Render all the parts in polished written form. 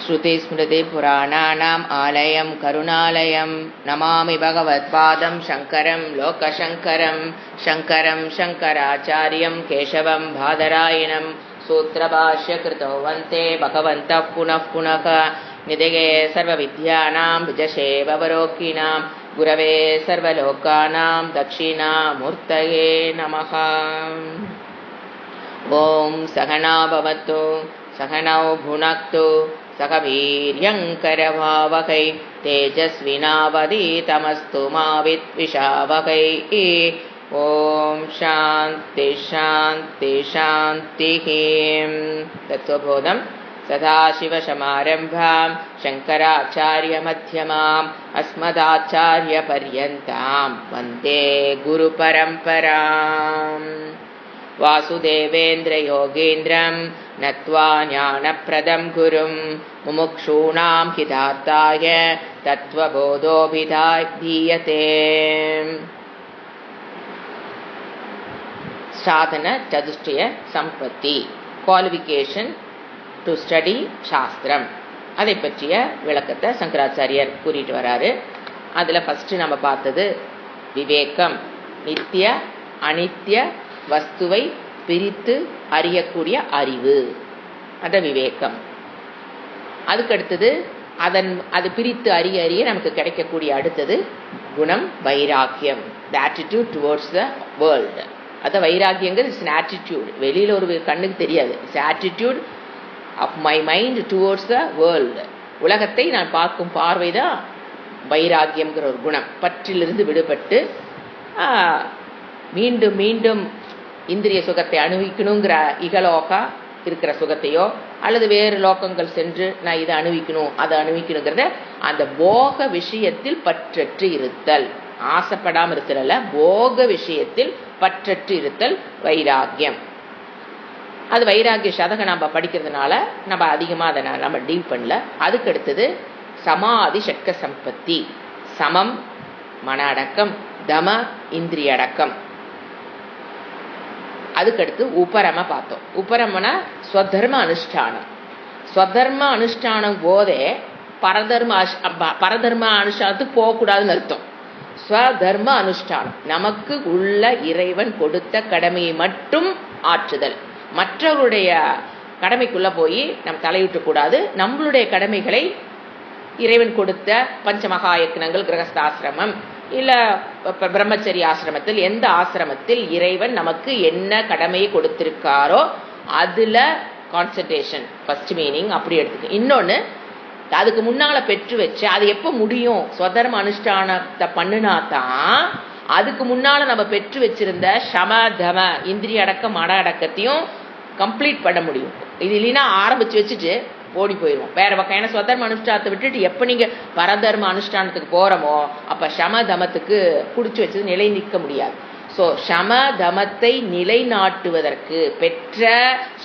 श्रुतिस्मृतिपुराणानाम् आलयं करुणालयं नमामि भगवत्पादं शङ्करं लोकशङ्करं शङ्करं शङ्कराचार्यं केशवं बादरायणं सूत्रभाष्यकृतौ वन्दे भगवन्तः पुनः पुनः निधये सर्वविद्यानां विजशे भवरोगिणां गुरवे सर्वलोकानां दक्षिणामूर्तये नमः। ॐ सहना भवतु सहनौ भुनक्तु सह वीर्यङ्करभावहै तेजस्विनावधीतमस्तु मा विद्विषावहै। ॐ शान्ति शान्ति शान्तिः। तत्त्वबोधं सदाशिवसमारम्भां शङ्कराचार्यमध्यमाम् अस्मदाचार्यपर्यन्तां वन्दे गुरुपरम्पराम्। वासुदेवेन्द्रयोगीन्द्रं नत्वा ज्ञानप्रदं गुरुं मुमुक्षूणां हितार्थाय तत्त्वबोधोऽभिधीयते। साधन चतुष्टय संपत्ति குவாலிஃபிகேஷன் டு ஸ்டடி சாஸ்திரம், அதை பற்றிய விளக்கத்தை சங்கராச்சாரியர் கூறிட்டு வராரு. அதில் ஃபஸ்ட்டு நம்ம பார்த்தது விவேகம், நித்திய அனித்திய வஸ்துவை பிரித்து அறியக்கூடிய அறிவு, அத விவேகம். அதுக்கடுத்தது அது பிரித்து அறிய அறிய நமக்கு கிடைக்கக்கூடிய அடுத்தது குணம் வைராக்கியம், the attitude towards the world. அது வைராக்கியங்கிறது இட்ஸ் an attitude, வெளியில் ஒரு கண்ணுக்கு தெரியாது. It's attitude of my mind towards the world. உலகத்தை நான் பார்க்கும் பார்வை தான் வைராக்கியம்ங்கிற ஒரு குணம். பற்றிலிருந்து விடுபட்டு மீண்டும் மீண்டும் இந்திரிய சுகத்தை அனுபவிக்கணுங்கிற இகலோகா இருக்கிற சுகத்தையோ அல்லது வேறு லோகங்கள் சென்று நான் இதை அனுபவிக்கணும் அதை அனுபவிக்கணுங்கிறத அந்த போக விஷயத்தில் பற்றற்று இருத்தல், ஆசைப்படாமல் இருத்தல், போக விஷயத்தில் பற்றற்று இருத்தல் வைராக்கியம். அது வைராக்கிய சதகம் நம்ம படிக்கிறதுனால நம்ம அதிகமாக அதை நம்ம டீல் பண்ணல. அதுக்கு அடுத்தது சமாதி சட்க சம்பத்தி, சமம் மன அடக்கம், தம இந்திரிய அடக்கம். அதுக்கடுத்து உபரம பார்த்தோம். உபரமனா ஸ்வதர்ம அனுஷ்டானம். ஸ்வதர்ம அனுஷ்டானம் போதே பரதர்ம அனுஷ்டானத்துக்கு போகக்கூடாதுன்னு அர்த்தம். ஸ்வதர்ம அனுஷ்டானம், நமக்கு உள்ள இறைவன் கொடுத்த கடமையை மட்டும் ஆற்றுதல். மற்றவருடைய கடமைக்குள்ள போய் நம்ம தலையிட்டு கூடாது. நம்மளுடைய கடமைகளை இறைவன் கொடுத்த பஞ்சமகா யக்னங்கள், கிரகஸ்தாசிரமம் இல்லை பிரம்மச்சரிய ஆசிரமத்தில், எந்த ஆசிரமத்தில் இறைவன் நமக்கு என்ன கடமையை கொடுத்திருக்காரோ அதில் கான்சன்ட்ரேஷன் ஃபர்ஸ்ட் மீனிங் அப்படி எடுத்துக்க. இன்னொன்று அதுக்கு முன்னால் பெற்று வச்சு அது எப்போ முடியும், ஸ்வதர்ம அனுஷ்டானத்தை பண்ணினா தான் அதுக்கு முன்னால் நம்ம பெற்று வச்சிருந்த சம தம இந்திரிய அடக்கம் மன அடக்கத்தையும் கம்ப்ளீட் பண்ண முடியும். இது இல்லைன்னா ஆரம்பித்து வச்சுட்டு ஓடி போயிடுவோம் வேற பக்கம். ஏன்னா ஸ்வதர்ம அனுஷ்டானத்தை விட்டுட்டு எப்போ நீங்கள் பரதர்ம அனுஷ்டானத்துக்கு போகிறோமோ அப்போ சம தமத்துக்கு பிடிச்சி வச்சது நிலை நிற்க முடியாது. ஸோ சமதமத்தை நிலைநாட்டுவதற்கு, பெற்ற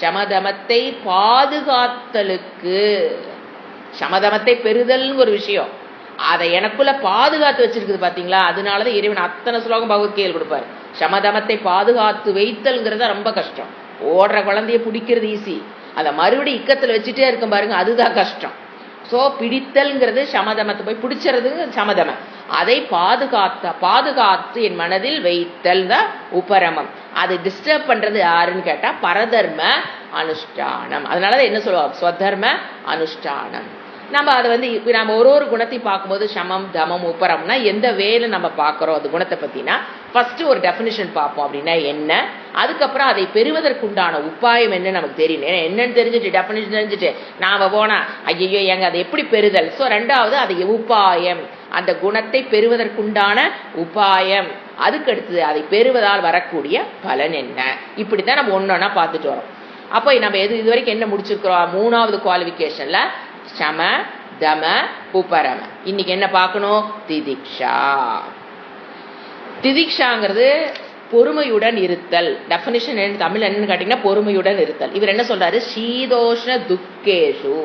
சமதமத்தை பாதுகாத்தலுக்கு, சமதமத்தை பெறுதல்னு ஒரு விஷயம் அதை எனக்குள்ள பாதுகாத்து வச்சிருக்குது பார்த்தீங்களா. அதனாலதான் இறைவன் அத்தனை ஸ்லோகம் பகவத்கீதையில் கொடுப்பாரு. சமதமத்தை பாதுகாத்து வைத்தல்ங்கிறத ரொம்ப கஷ்டம். ஓடுற குழந்தைய பிடிக்கிறது ஈஸி, அதை மறுபடியும் இக்கத்தில் வச்சுட்டே இருக்கும் பாருங்க, அதுதான் கஷ்டம். ஸோ பிடித்தல்ங்கிறது சமதமத்தை போய் பிடிச்சது சமதம, அதை பாதுகாத்து என் மனதில் வைத்தல் தான் உபரமம். அதை டிஸ்டர்ப் பண்றது யாருன்னு கேட்டா பரதர்ம அனுஷ்டானம். அதனாலதான் என்ன சொல்லுவாங்க, ஸ்வதர்ம அனுஷ்டானம். நம்ம அதை நம்ம ஒரு குணத்தையும் பார்க்கும்போது சமம் தமம் உபரம்னா எந்த வேலை நம்ம பார்க்குறோம் அது குணத்தை பற்றினா ஃபர்ஸ்ட் ஒரு டெஃபினிஷன் பார்ப்போம். அப்படின்னா என்ன, அதுக்கப்புறம் அதை பெறுவதற்குண்டான உபாயம் என்ன நமக்கு தெரியணும். ஏன்னா என்னன்னு தெரிஞ்சுட்டு டெஃபினிஷன் தெரிஞ்சுட்டு நாம் போனா ஐயோ எங்க அதை எப்படி பெறுதல். ஸோ ரெண்டாவது அதை உபாயம், அந்த குணத்தை பெறுவதற்குண்டான உபாயம். அதுக்கு அடுத்தது அதை பெறுவதால் வரக்கூடிய பலன் என்ன. இப்படித்தான் நம்ம ஒன்னொன்னா பார்த்துட்டு வரோம். அப்போ நம்ம இது வரைக்கும் என்ன முடிச்சிருக்கிறோம், மூணாவது குவாலிஃபிகேஷன்ல சம தம உபரம. இன்னைக்கு என்ன பார்க்கணும், திதிக்ஷா. திதிக்ஷாங்கிறது பொறுமையுடன் இருத்தல். டெஃபினிஷன் தமிழ் என்னன்னு கேட்டீங்கன்னா பொறுமையுடன் இருத்தல். இவர் என்ன சொல்றாரு, சீதோஷ்ண துக்கேஷு.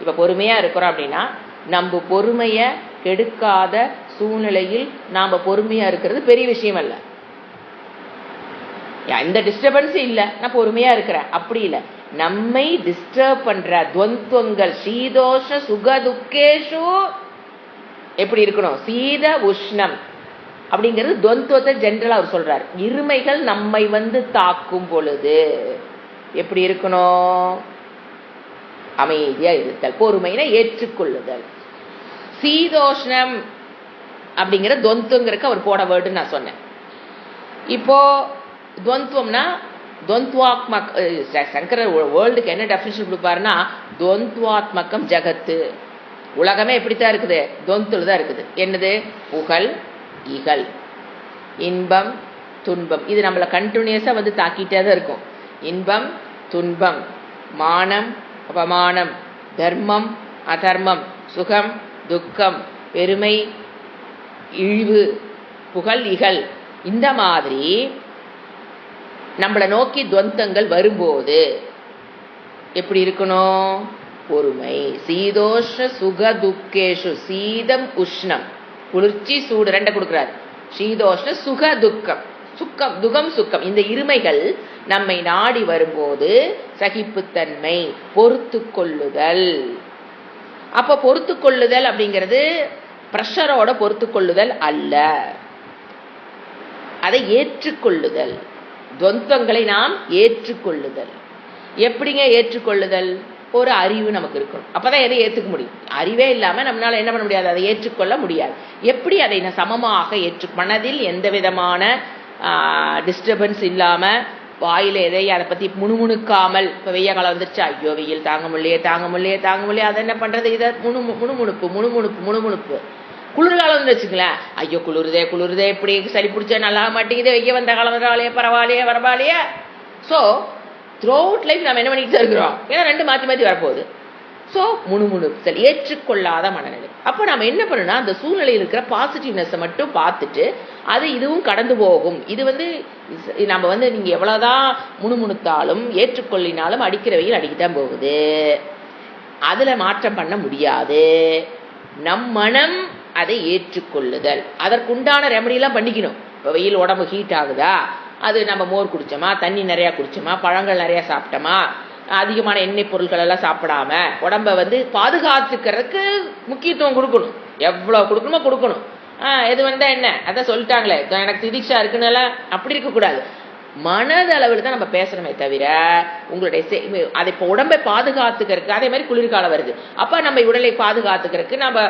இப்ப பொறுமையா இருக்கிறோம் அப்படின்னா நம்ம பொறுமைய கெடுக்காத சூழ்நிலையில் நாம பொறுமையா இருக்கிறது பெரிய விஷயம் அல்ல. எந்த டிஸ்டர்பன்ஸும் இல்லை, நான் பொறுமையா இருக்கிறேன். அப்படி இல்லை, நம்மை டிஸ்டர்ப் பண்ற துவந்துவங்கள் சீதோஷ சுகதுக்கேஷு எப்படி இருக்கணும்? சீத உஷ்ணம் அப்படிங்கிறது துவந்துவத்தை ஜென்ரலா அவர் சொல்றார். இருமைகள் நம்மை தாக்கும் பொழுது எப்படி இருக்கணும்? அமைதியா இருத்தல், பொறுமையின ஏற்றுக்கொள்ளுதல். சீதோஷ்ணம் அப்படிங்கிற துவந்துவங்கிறதுக்கு அவர் போட வேர்டு நான் சொன்னேன். இப்போ துவந்துவம்னா துவந்துவாத்மக், சங்கரர் வேர்ல்டுக்கு என்ன டெஃபினிஷன் கொடுப்பாருன்னா, துவந்துவாத்மகம் ஜகத்து, உலகமே எப்படித்தான் இருக்குது? துவந்துல தான் இருக்குது. என்னது? புகழ் இகழ், இன்பம் துன்பம். இது நம்மளை கண்டினியூஸா தாக்கிட்டே தான் இருக்கும். இன்பம் துன்பம், மானம் அபமானம், தர்மம் அதர்மம், சுகம் துக்கம், பெருமை இழிவு, புகழ் இகழ். இந்த மாதிரி நம்மளை நோக்கி துவந்தங்கள் வரும்போது எப்படி இருக்கணும்? பொறுமை. சீதோஷ சுக துக்கேஷு, சீதம் உஷ்ணம், குளிர்ச்சி சூடு ரெண்ட கொடுக்கிறார். சீதோஷ்ண சுக துக்கம், சுக்கம் துகம் சுக்கம், இந்த இருமைகள் நம்மை நாடி வரும்போது சகிப்புத்தன்மை, பொறுத்து கொள்ளுதல். அப்ப பொறுத்து கொள்ளுதல் அப்படிங்கிறது பிரஷரோட பொறுத்து கொள்ளுதல் அல்ல, அதை ஏற்றுக்கொள்ளுதல். துவந்தங்களை நாம் ஏற்றுக்கொள்ளுதல். எப்படிங்க ஏற்றுக்கொள்ளுதல்? ஒரு அறிவு நமக்கு இருக்கணும், அப்பதான் எதை ஏற்றுக்க முடியும். அறிவே இல்லாம நம்மளால என்ன பண்ண முடியாது? அதை ஏற்றுக்கொள்ள முடியாது. எப்படி அதை சமமாக மனதில் எந்த விதமான டிஸ்டர்பன்ஸ் இல்லாம, வாயில எதையும் அதை பத்தி முணுமுணுக்காமல். இப்ப வெய்ய காலம் வந்துருச்சு, ஐயோ வெயில் தாங்க முடியலையே தாங்க முடியலையே தாங்க முடியலையே, அதை என்ன பண்றது? இதை முணுமுணுப்பு முணுமுணுப்பு முணுமுணுப்பு. குளிர்காலம் வந்து வச்சுங்களேன், ஐயோ குளிருதே குளிருதே, இப்படி சளி பிடிச்சா நல்லா மாட்டேங்குது, வெய்ய வந்த காலம் வந்தாலே பரவாயில்லையே வரவாலையே. ஸோ த்ரூ அவுட் லைஃப் நம்ம என்ன பண்ணிட்டு தான் இருக்கிறோம்? ஏன்னா ரெண்டு மாற்றி மாற்றி வரப்போகுது. ஸோ முணுமுணுத்தல், ஏற்றுக்கொள்ளாத மனநிலை. அப்போ நம்ம என்ன பண்ணணும்னா, அந்த சூழ்நிலையில் இருக்கிற பாசிட்டிவ்னஸை மட்டும் பார்த்துட்டு அது இதுவும் கடந்து போகும். இது நம்ம நீங்க எவ்வளவுதான் முணுமுணுத்தாலும் ஏற்றுக்கொள்ளினாலும் அடிக்கிற வெயில் அடிக்கத்தான் போகுது, அதுல மாற்றம் பண்ண முடியாது. நம் மனம் அதை ஏற்றுக்கொள்ளுதல், அதற்குண்டான ரெமடியெல்லாம் பண்ணிக்கணும். இப்போ வெயில் உடம்பு ஹீட் ஆகுதா, அது நம்ம மோர் குடிச்சோமா, தண்ணி நிறையா குடிச்சோமா, பழங்கள் நிறையா சாப்பிட்டோமா, அதிகமான எண்ணெய் பொருட்கள் எல்லாம் சாப்பிடாம உடம்ப பாதுகாத்துக்கிறதுக்கு முக்கியத்துவம் கொடுக்கணும். எவ்வளவு கொடுக்கணுமோ கொடுக்கணும். எது வந்தா என்ன, அதான் சொல்லிட்டாங்களே எனக்கு திதிக்ஷா இருக்குன்னு எல்லாம் அப்படி இருக்கக்கூடாது. மனதளவில் தான் நம்ம பேசணுமே தவிர உங்களுடைய அதை இப்போ உடம்பை பாதுகாத்துக்கிறதுக்கு. அதே மாதிரி குளிர்காலம் வருது, அப்ப நம்ம உடலை பாதுகாத்துக்கிறதுக்கு நம்ம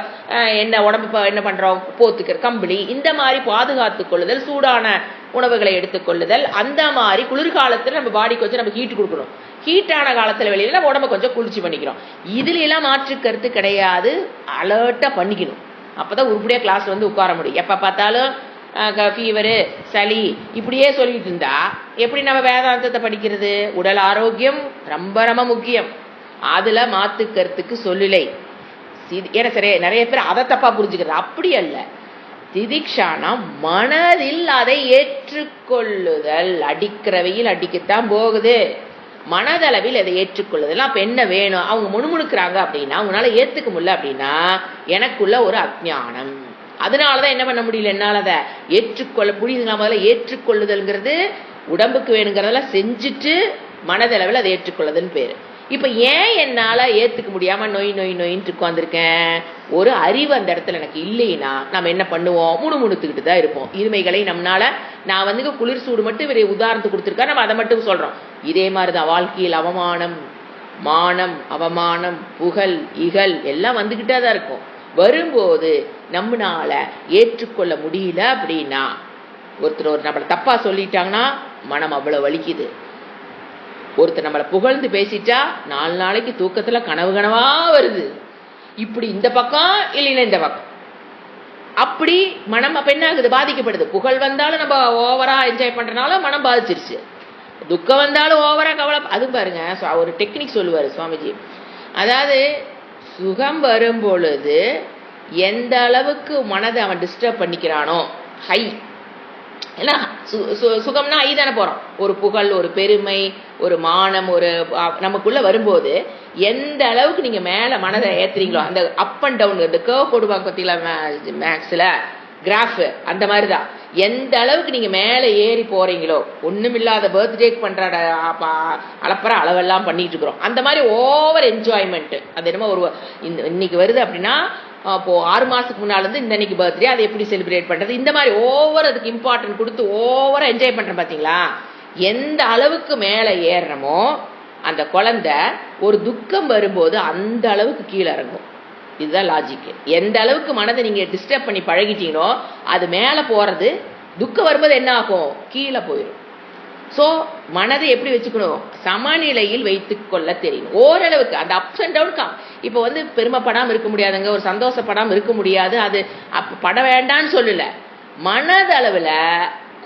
என்ன உடம்பு என்ன பண்றோம்? போத்துக்கிற கம்பளி, இந்த மாதிரி பாதுகாத்துக் கொள்ளுதல், சூடான உணவுகளை எடுத்துக்கொள்ளுதல். அந்த மாதிரி குளிர்காலத்துல நம்ம பாடிக்கு நம்ம ஹீட் கொடுக்கணும். ஹீட்டான காலத்துல வெளியில நம்ம உடம்ப கொஞ்சம் குளிர்ச்சி பண்ணிக்கிறோம். இதுல எல்லாம் மாற்று கருத்து கிடையாது. அலர்ட்டா பண்ணிக்கணும், அப்பதான் உருப்படியா கிளாஸ் உட்கார முடியும். எப்ப பார்த்தாலும் ஃபீவரு சளி இப்படியே சொல்லிட்டு இருந்தா எப்படி நம்ம வேதாந்தத்தை படிக்கிறது? உடல் ஆரோக்கியம் ரொம்ப ரொம்ப முக்கியம். அதுல மாத்து கருத்துக்கு சொல்லலை. ஏன்னா சரி, நிறைய பேர் அதை தப்பா புரிஞ்சுக்கிறது. அப்படி அல்ல. திதிக்ஷானா மனதில் அதை ஏற்றுக்கொள்ளுதல். அடிக்கிறவையில் அடிக்கத்தான் போகுது, மனதளவில் அதை ஏற்றுக்கொள்ளுதல். அப்ப என்ன வேணும்? அவங்க முணுமுணுக்கிறாங்க அப்படின்னா, அவங்களால ஏத்துக்க முடியல அப்படின்னா எனக்குள்ள ஒரு அஜ்ஞானம். அதனாலதான் என்ன பண்ண முடியல, என்னால அதை ஏற்றுக்கொள்ள முடியுதுங்களா? முதல்ல ஏற்றுக்கொள்ளுதல்ங்கிறது உடம்புக்கு வேணுங்கிறதெல்லாம் செஞ்சுட்டு மனதளவில் அதை ஏற்றுக்கொள்ளுதல்னு பேரு. இப்ப ஏன் என்னால ஏத்துக்க முடியாம நொய் நொய் நொயின்னு உட்கார்ந்துருக்கேன்? ஒரு அறிவு அந்த இடத்துல எனக்கு இல்லைன்னா நம்ம என்ன பண்ணுவோம்? முணுமுணுத்துக்கிட்டு தான் இருப்போம். இருமைகளை நம்மளால, நான் குளிர் சூடு மட்டும் இவரை உதாரணத்துக்கு கொடுத்துருக்கா, நம்ம அதை மட்டும் சொல்றோம். இதே மாதிரிதான் வாழ்க்கையில் அவமானம், மானம் அவமானம், புகழ் இகழ் எல்லாம் வந்துகிட்டே தான் இருக்கும். வரும்போது நம்மளால ஏற்றுக்கொள்ள முடியல அப்படின்னா, ஒருத்தர் நம்மளை தப்பா சொல்லிட்டாங்கன்னா மனம் அவ்வளவு வலிக்குது. ஒருத்தர் நம்மளை புகழ்ந்து பேசிட்டா 4 நாளைக்கு தூக்கத்துல கனவு கனவா வருது. இப்படி இந்த பக்கம் இல்லைன்னா இந்த பக்கம், அப்படி மனம் அப்ப என்ன ஆகுது? பாதிக்கப்படுது. புகழ் வந்தாலும் நம்ம ஓவரா என்ஜாய் பண்றதுனால மனம் பாதிச்சிருச்சு. துக்கம் வந்தாலும் ஓவரா கவலை. அது பாருங்க, ஒரு டெக்னிக் சொல்லுவாரு சுவாமிஜி. அதாவது சுகம் வரும் பொழுது எந்த அளவுக்கு மனதை அவன் டிஸ்டர்ப் பண்ணிக்கிறானோ, ஹை ஏன்னா சுகம்னா ஐ தானே போறோம். ஒரு புகழ், ஒரு பெருமை, ஒரு மானம், ஒரு நமக்குள்ள வரும்போது எந்த அளவுக்கு நீங்க மேல மனதை ஏத்துறீங்களோ, அந்த அப் அண்ட் டவுன், இந்த கர்வ் போடுவாங்க பார்த்தீங்களா மேக்ஸ்ல, கிராஃப், அந்த மாதிரிதான். எந்த அளவுக்கு நீங்க மேலே ஏறி போறீங்களோ, ஒண்ணுமில்லாத பர்த்டேக்கு பண்ற அளப்பற அளவெல்லாம் பண்ணிட்டு இருக்கிறோம். அந்த மாதிரி ஓவர் என்ஜாய்மெண்ட். அது என்னமோ ஒரு இன்னைக்கு வருது அப்படின்னா அப்போ 6 மாசத்துக்கு முன்னால இருந்து இந்த அன்னைக்கு பர்த்டே, அதை எப்படி செலிப்ரேட் பண்றது, இந்த மாதிரி ஓவர் அதுக்கு இம்பார்ட்டன்ட் கொடுத்து ஓவரா என்ஜாய் பண்றேன் பாத்தீங்களா. எந்த அளவுக்கு மேலே ஏறுறமோ அந்த குழந்தை ஒரு துக்கம் வரும்போது அந்த அளவுக்கு கீழே இறங்கும். இதுதான் லாஜிக். எந்த அளவுக்கு மனதை நீங்க டிஸ்டர்ப் பண்ணி பழகிட்டீங்களோ அது மேலே போறது, துக்கம் வரும்போது என்ன ஆகும், கீழே போயிடும். ஸோ மனதை எப்படி வச்சுக்கணும், சமநிலையில் வைத்துக் கொள்ள தெரியும். ஓரளவுக்கு அந்த அப்ஸ் அண்ட் டவுன். இப்போ பெருமைப்படாமல் இருக்க முடியாதுங்க, ஒரு சந்தோஷப்படாமல் இருக்க முடியாது, அது அப்போ பட வேண்டான்னு சொல்லல. மனதளவில்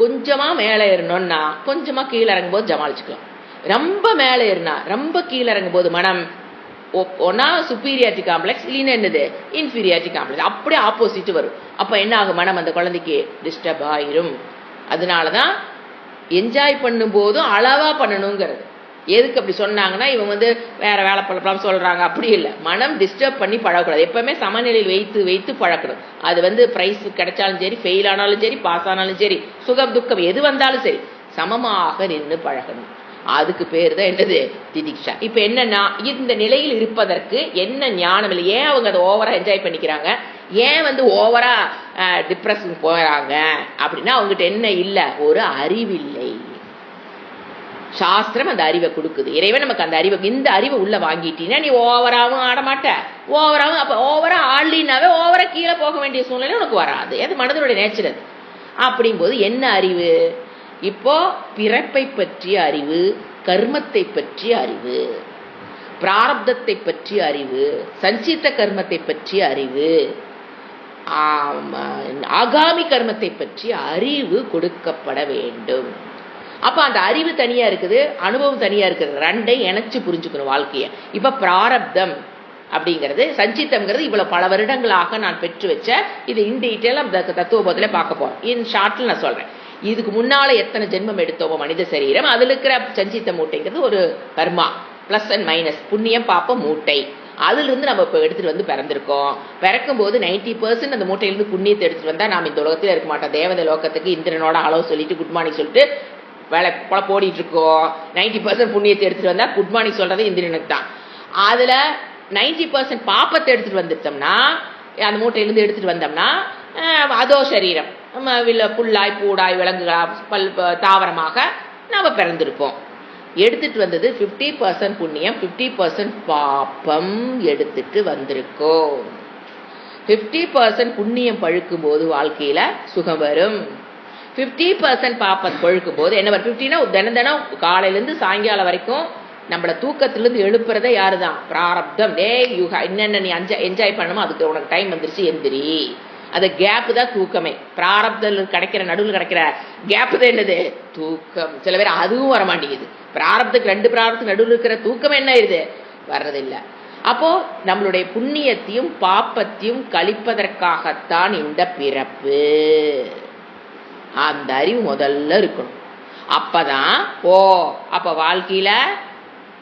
கொஞ்சமா மேலே ஏறணும்னா கொஞ்சமா கீழே இறங்கும் போது ஜமாளிச்சுக்கலாம். ரொம்ப மேலே ஏறினா ரொம்ப கீழே இறங்கும் போது மனம் ஒன்னா சுப்பீரியாரிட்டி காம்ப்ளெக்ஸ், இல்லைன்னா என்னது இன்ஃபீரியாரிட்டி காம்ப்ளெக்ஸ், அப்படியே ஆப்போசிட் வரும். அப்ப என்ன ஆகும், மனம் அந்த குழந்தைக்கு டிஸ்டர்ப் ஆயிரும். அதனாலதான் என்ஜாய் பண்ணும் போதும் அளவா பண்ணணுங்கிறது. எதுக்கு அப்படி சொன்னாங்கன்னா, இவங்க வேற வேலை பண்ணலாம் சொல்றாங்க, அப்படி இல்லை. மனம் டிஸ்டர்ப் பண்ணி பழகக்கூடாது. எப்பவுமே சமநிலையில் வைத்து வைத்து பழக்கணும். அது பிரைஸ் கிடைச்சாலும் சரி, ஃபெயில் ஆனாலும் சரி, பாஸ் ஆனாலும் சரி, சுகம் துக்கம் எது வந்தாலும் சரி, சமமாக நின்று பழகணும். அதுக்கு பேர் தான் என்னது, திதிக்ஷா. இப்ப என்னன்னா, இந்த நிலையில் இருப்பதற்கு என்ன ஞானம் இல்லை, ஏன் அவங்க அதை ஓவரா என்ஜாய் பண்ணிக்கிறாங்க, ஏன் ஓவரா டிப்ரெஷன் போறாங்க அப்படின்னா, அவங்ககிட்ட என்ன இல்லை, ஒரு அறிவில்லை. சாஸ்திரம் அந்த அறிவை கொடுக்குது, இறைவன் நமக்கு அந்த அறிவை, இந்த அறிவை உள்ள வாங்கிட்டீங்கன்னா நீ ஓவராவும் ஆடமாட்ட, ஓவராவும் அப்ப ஓவரா ஆடலினாவே ஓவரா கீழே போக வேண்டிய சூழ்நிலை உனக்கு வராது. அது மனதனுடைய நேச்சர். அது அப்படிங்கும்போது என்ன அறிவு, இப்போ பிறப்பை பற்றிய அறிவு, கர்மத்தை பற்றிய அறிவு, பிராரப்தத்தை பற்றிய அறிவு, சஞ்சித்த கர்மத்தை பற்றிய அறிவு, ஆகாமி கர்மத்தை பற்றிய அறிவு கொடுக்கப்பட வேண்டும். அப்ப அந்த அறிவு தனியா இருக்குது, அனுபவம் தனியா இருக்குது, ரெண்டையும் இணைச்சு புரிஞ்சுக்கணும் வாழ்க்கைய. இப்ப பிராரப்தம் அப்படிங்கிறது, சஞ்சித்தம்ங்கிறது இவ்வளவு பல வருடங்களாக நான் பெற்று வச்ச, இது இன் டீட்டெயில் அந்த தத்துவபோதத்துல பார்க்க போறோம். இன் ஷார்ட்ல நான் சொல்றேன். இதுக்கு முன்னால எத்தனை ஜென்மம் எடுத்தோமோ மனித சரீரம், அதுல இருக்கிற சஞ்சித்த மூட்டைங்கிறது ஒரு கர்மா, பிளஸ் அண்ட் மைனஸ், புண்ணியம் பாப்ப மூட்டை. அதுல இருந்து நம்ம இப்ப எடுத்துட்டு பிறந்திருக்கோம். பிறக்கும் போது 90% அந்த மூட்டையிலிருந்து புண்ணியத்தை எடுத்துட்டு வந்தா நாம் இந்த உலகத்துல இருக்க மாட்டோம். தேவதை லோகத்துக்கு இந்திரனோட அளவு சொல்லிட்டு குட் மார்னிங் சொல்லிட்டு வேலை போல போடிட்டு இருக்கோம். 90% புண்ணியத்தை எடுத்துட்டு வந்தா குட் மார்னிங் சொல்றது இந்திரனுக்கு தான். அதுல 90% பாப்பத்தை எடுத்துட்டு வந்துட்டோம்னா, அந்த மூட்டையிலிருந்து எடுத்துட்டு வந்தோம்னா அதோ சரீரம், புல்லாய் பூடாய் விலங்குகளா தாவரமாக நாம பிறந்திருப்போம். எடுத்துட்டு வந்தது 50% புண்ணியம், 50% பாப்பம் எடுத்துட்டு வந்திருக்கோம். 50% புண்ணியம் பழுக்கும் போது வாழ்க்கையில சுகம் வரும். 50% பாப்பம் பழுக்கும் போது என்ன வரும், 50னா தினம் காலையில இருந்து சாயங்காலம் வரைக்கும் நம்மள தூக்கத்திலிருந்து எழுப்புறதே யாருதான், பிராரப்தம். என்னென்ன நீ என்ஜாய் பண்ணணுமோ அதுக்கு உனக்கு டைம் வந்துருச்சு, எந்திரி. அந்த கேப் தான் தூக்கமே. பிராரப்தத்தில் கிடைக்கிற நடுவில் கிடைக்கிற கேப் தான் என்னது, தூக்கம். சில பேர் அதுவும் வர மாட்டேங்குது. பிராரப்துக்கு 2 பிராரப்துக்கு நடுவில் இருக்கிற தூக்கம் என்ன ஆயிருது, வர்றதில்லை. அப்போ நம்மளுடைய புண்ணியத்தையும் பாப்பத்தையும் கழிப்பதற்காகத்தான் இந்த பிறப்பு. அந்த அறிவு முதல்ல இருக்கணும். அப்பதான் அப்ப வாழ்க்கையில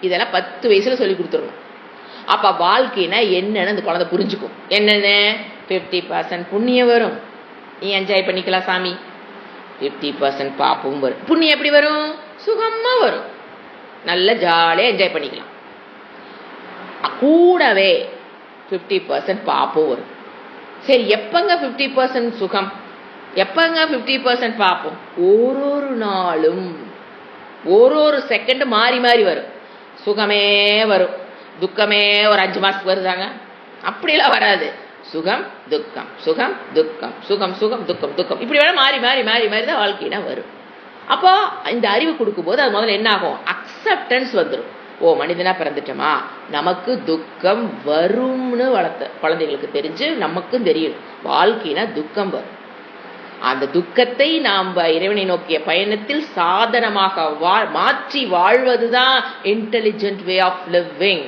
இதெல்லாம் 10 வயசுல சொல்லி கொடுத்துடணும். அப்ப வாழ்க்கைனா என்னன்னு அந்த குழந்தை புரிஞ்சுக்கும். என்னன்னு, 50% புண்ணியம் வரும், நீ என்ஜாய் பண்ணிக்கலாம் சாமி. 50% பாப்பமும் வரும். புண்ணியம் எப்படி வரும், சுகமா வரும், நல்ல ஜாலியா என்ஜாய் பண்ணிக்கலாம். கூடவே 50% பாப்பம் வரும். சரி, எப்பங்க 50% சுகம், எப்பங்க 50% பாப்போம், ஒரு நாளும் ஒரு செகண்ட் மாறி மாறி வரும். சுகமே வரும், துக்கமே ஒரு 5 மாசத்துக்கு வருதாங்க, அப்படியெல்லாம் வராது. சுகம் துக்கம், சுகம் துக்கம், சுகம் சுகம் துக்கம் துக்கம், இப்படி வேணா மாறி மாறி மாறி மாறி தான் வாழ்க்கையினா வரும். அப்போ இந்த அறிவு கொடுக்கும்போது அது முதல்ல என்ன ஆகும், அக்செப்டன்ஸ் வந்துடும். மனிதனா பிறந்துட்டோமா, நமக்கு துக்கம் வரும்னு வளர்த்த குழந்தைகளுக்கு தெரிஞ்சு நமக்கும் தெரியும் வாழ்க்கைனா துக்கம் வரும். அந்த துக்கத்தை நாம் இறைவனை நோக்கிய பயணத்தில் சாதனமாக மாற்றி வாழ்வதுதான் intelligent way of living.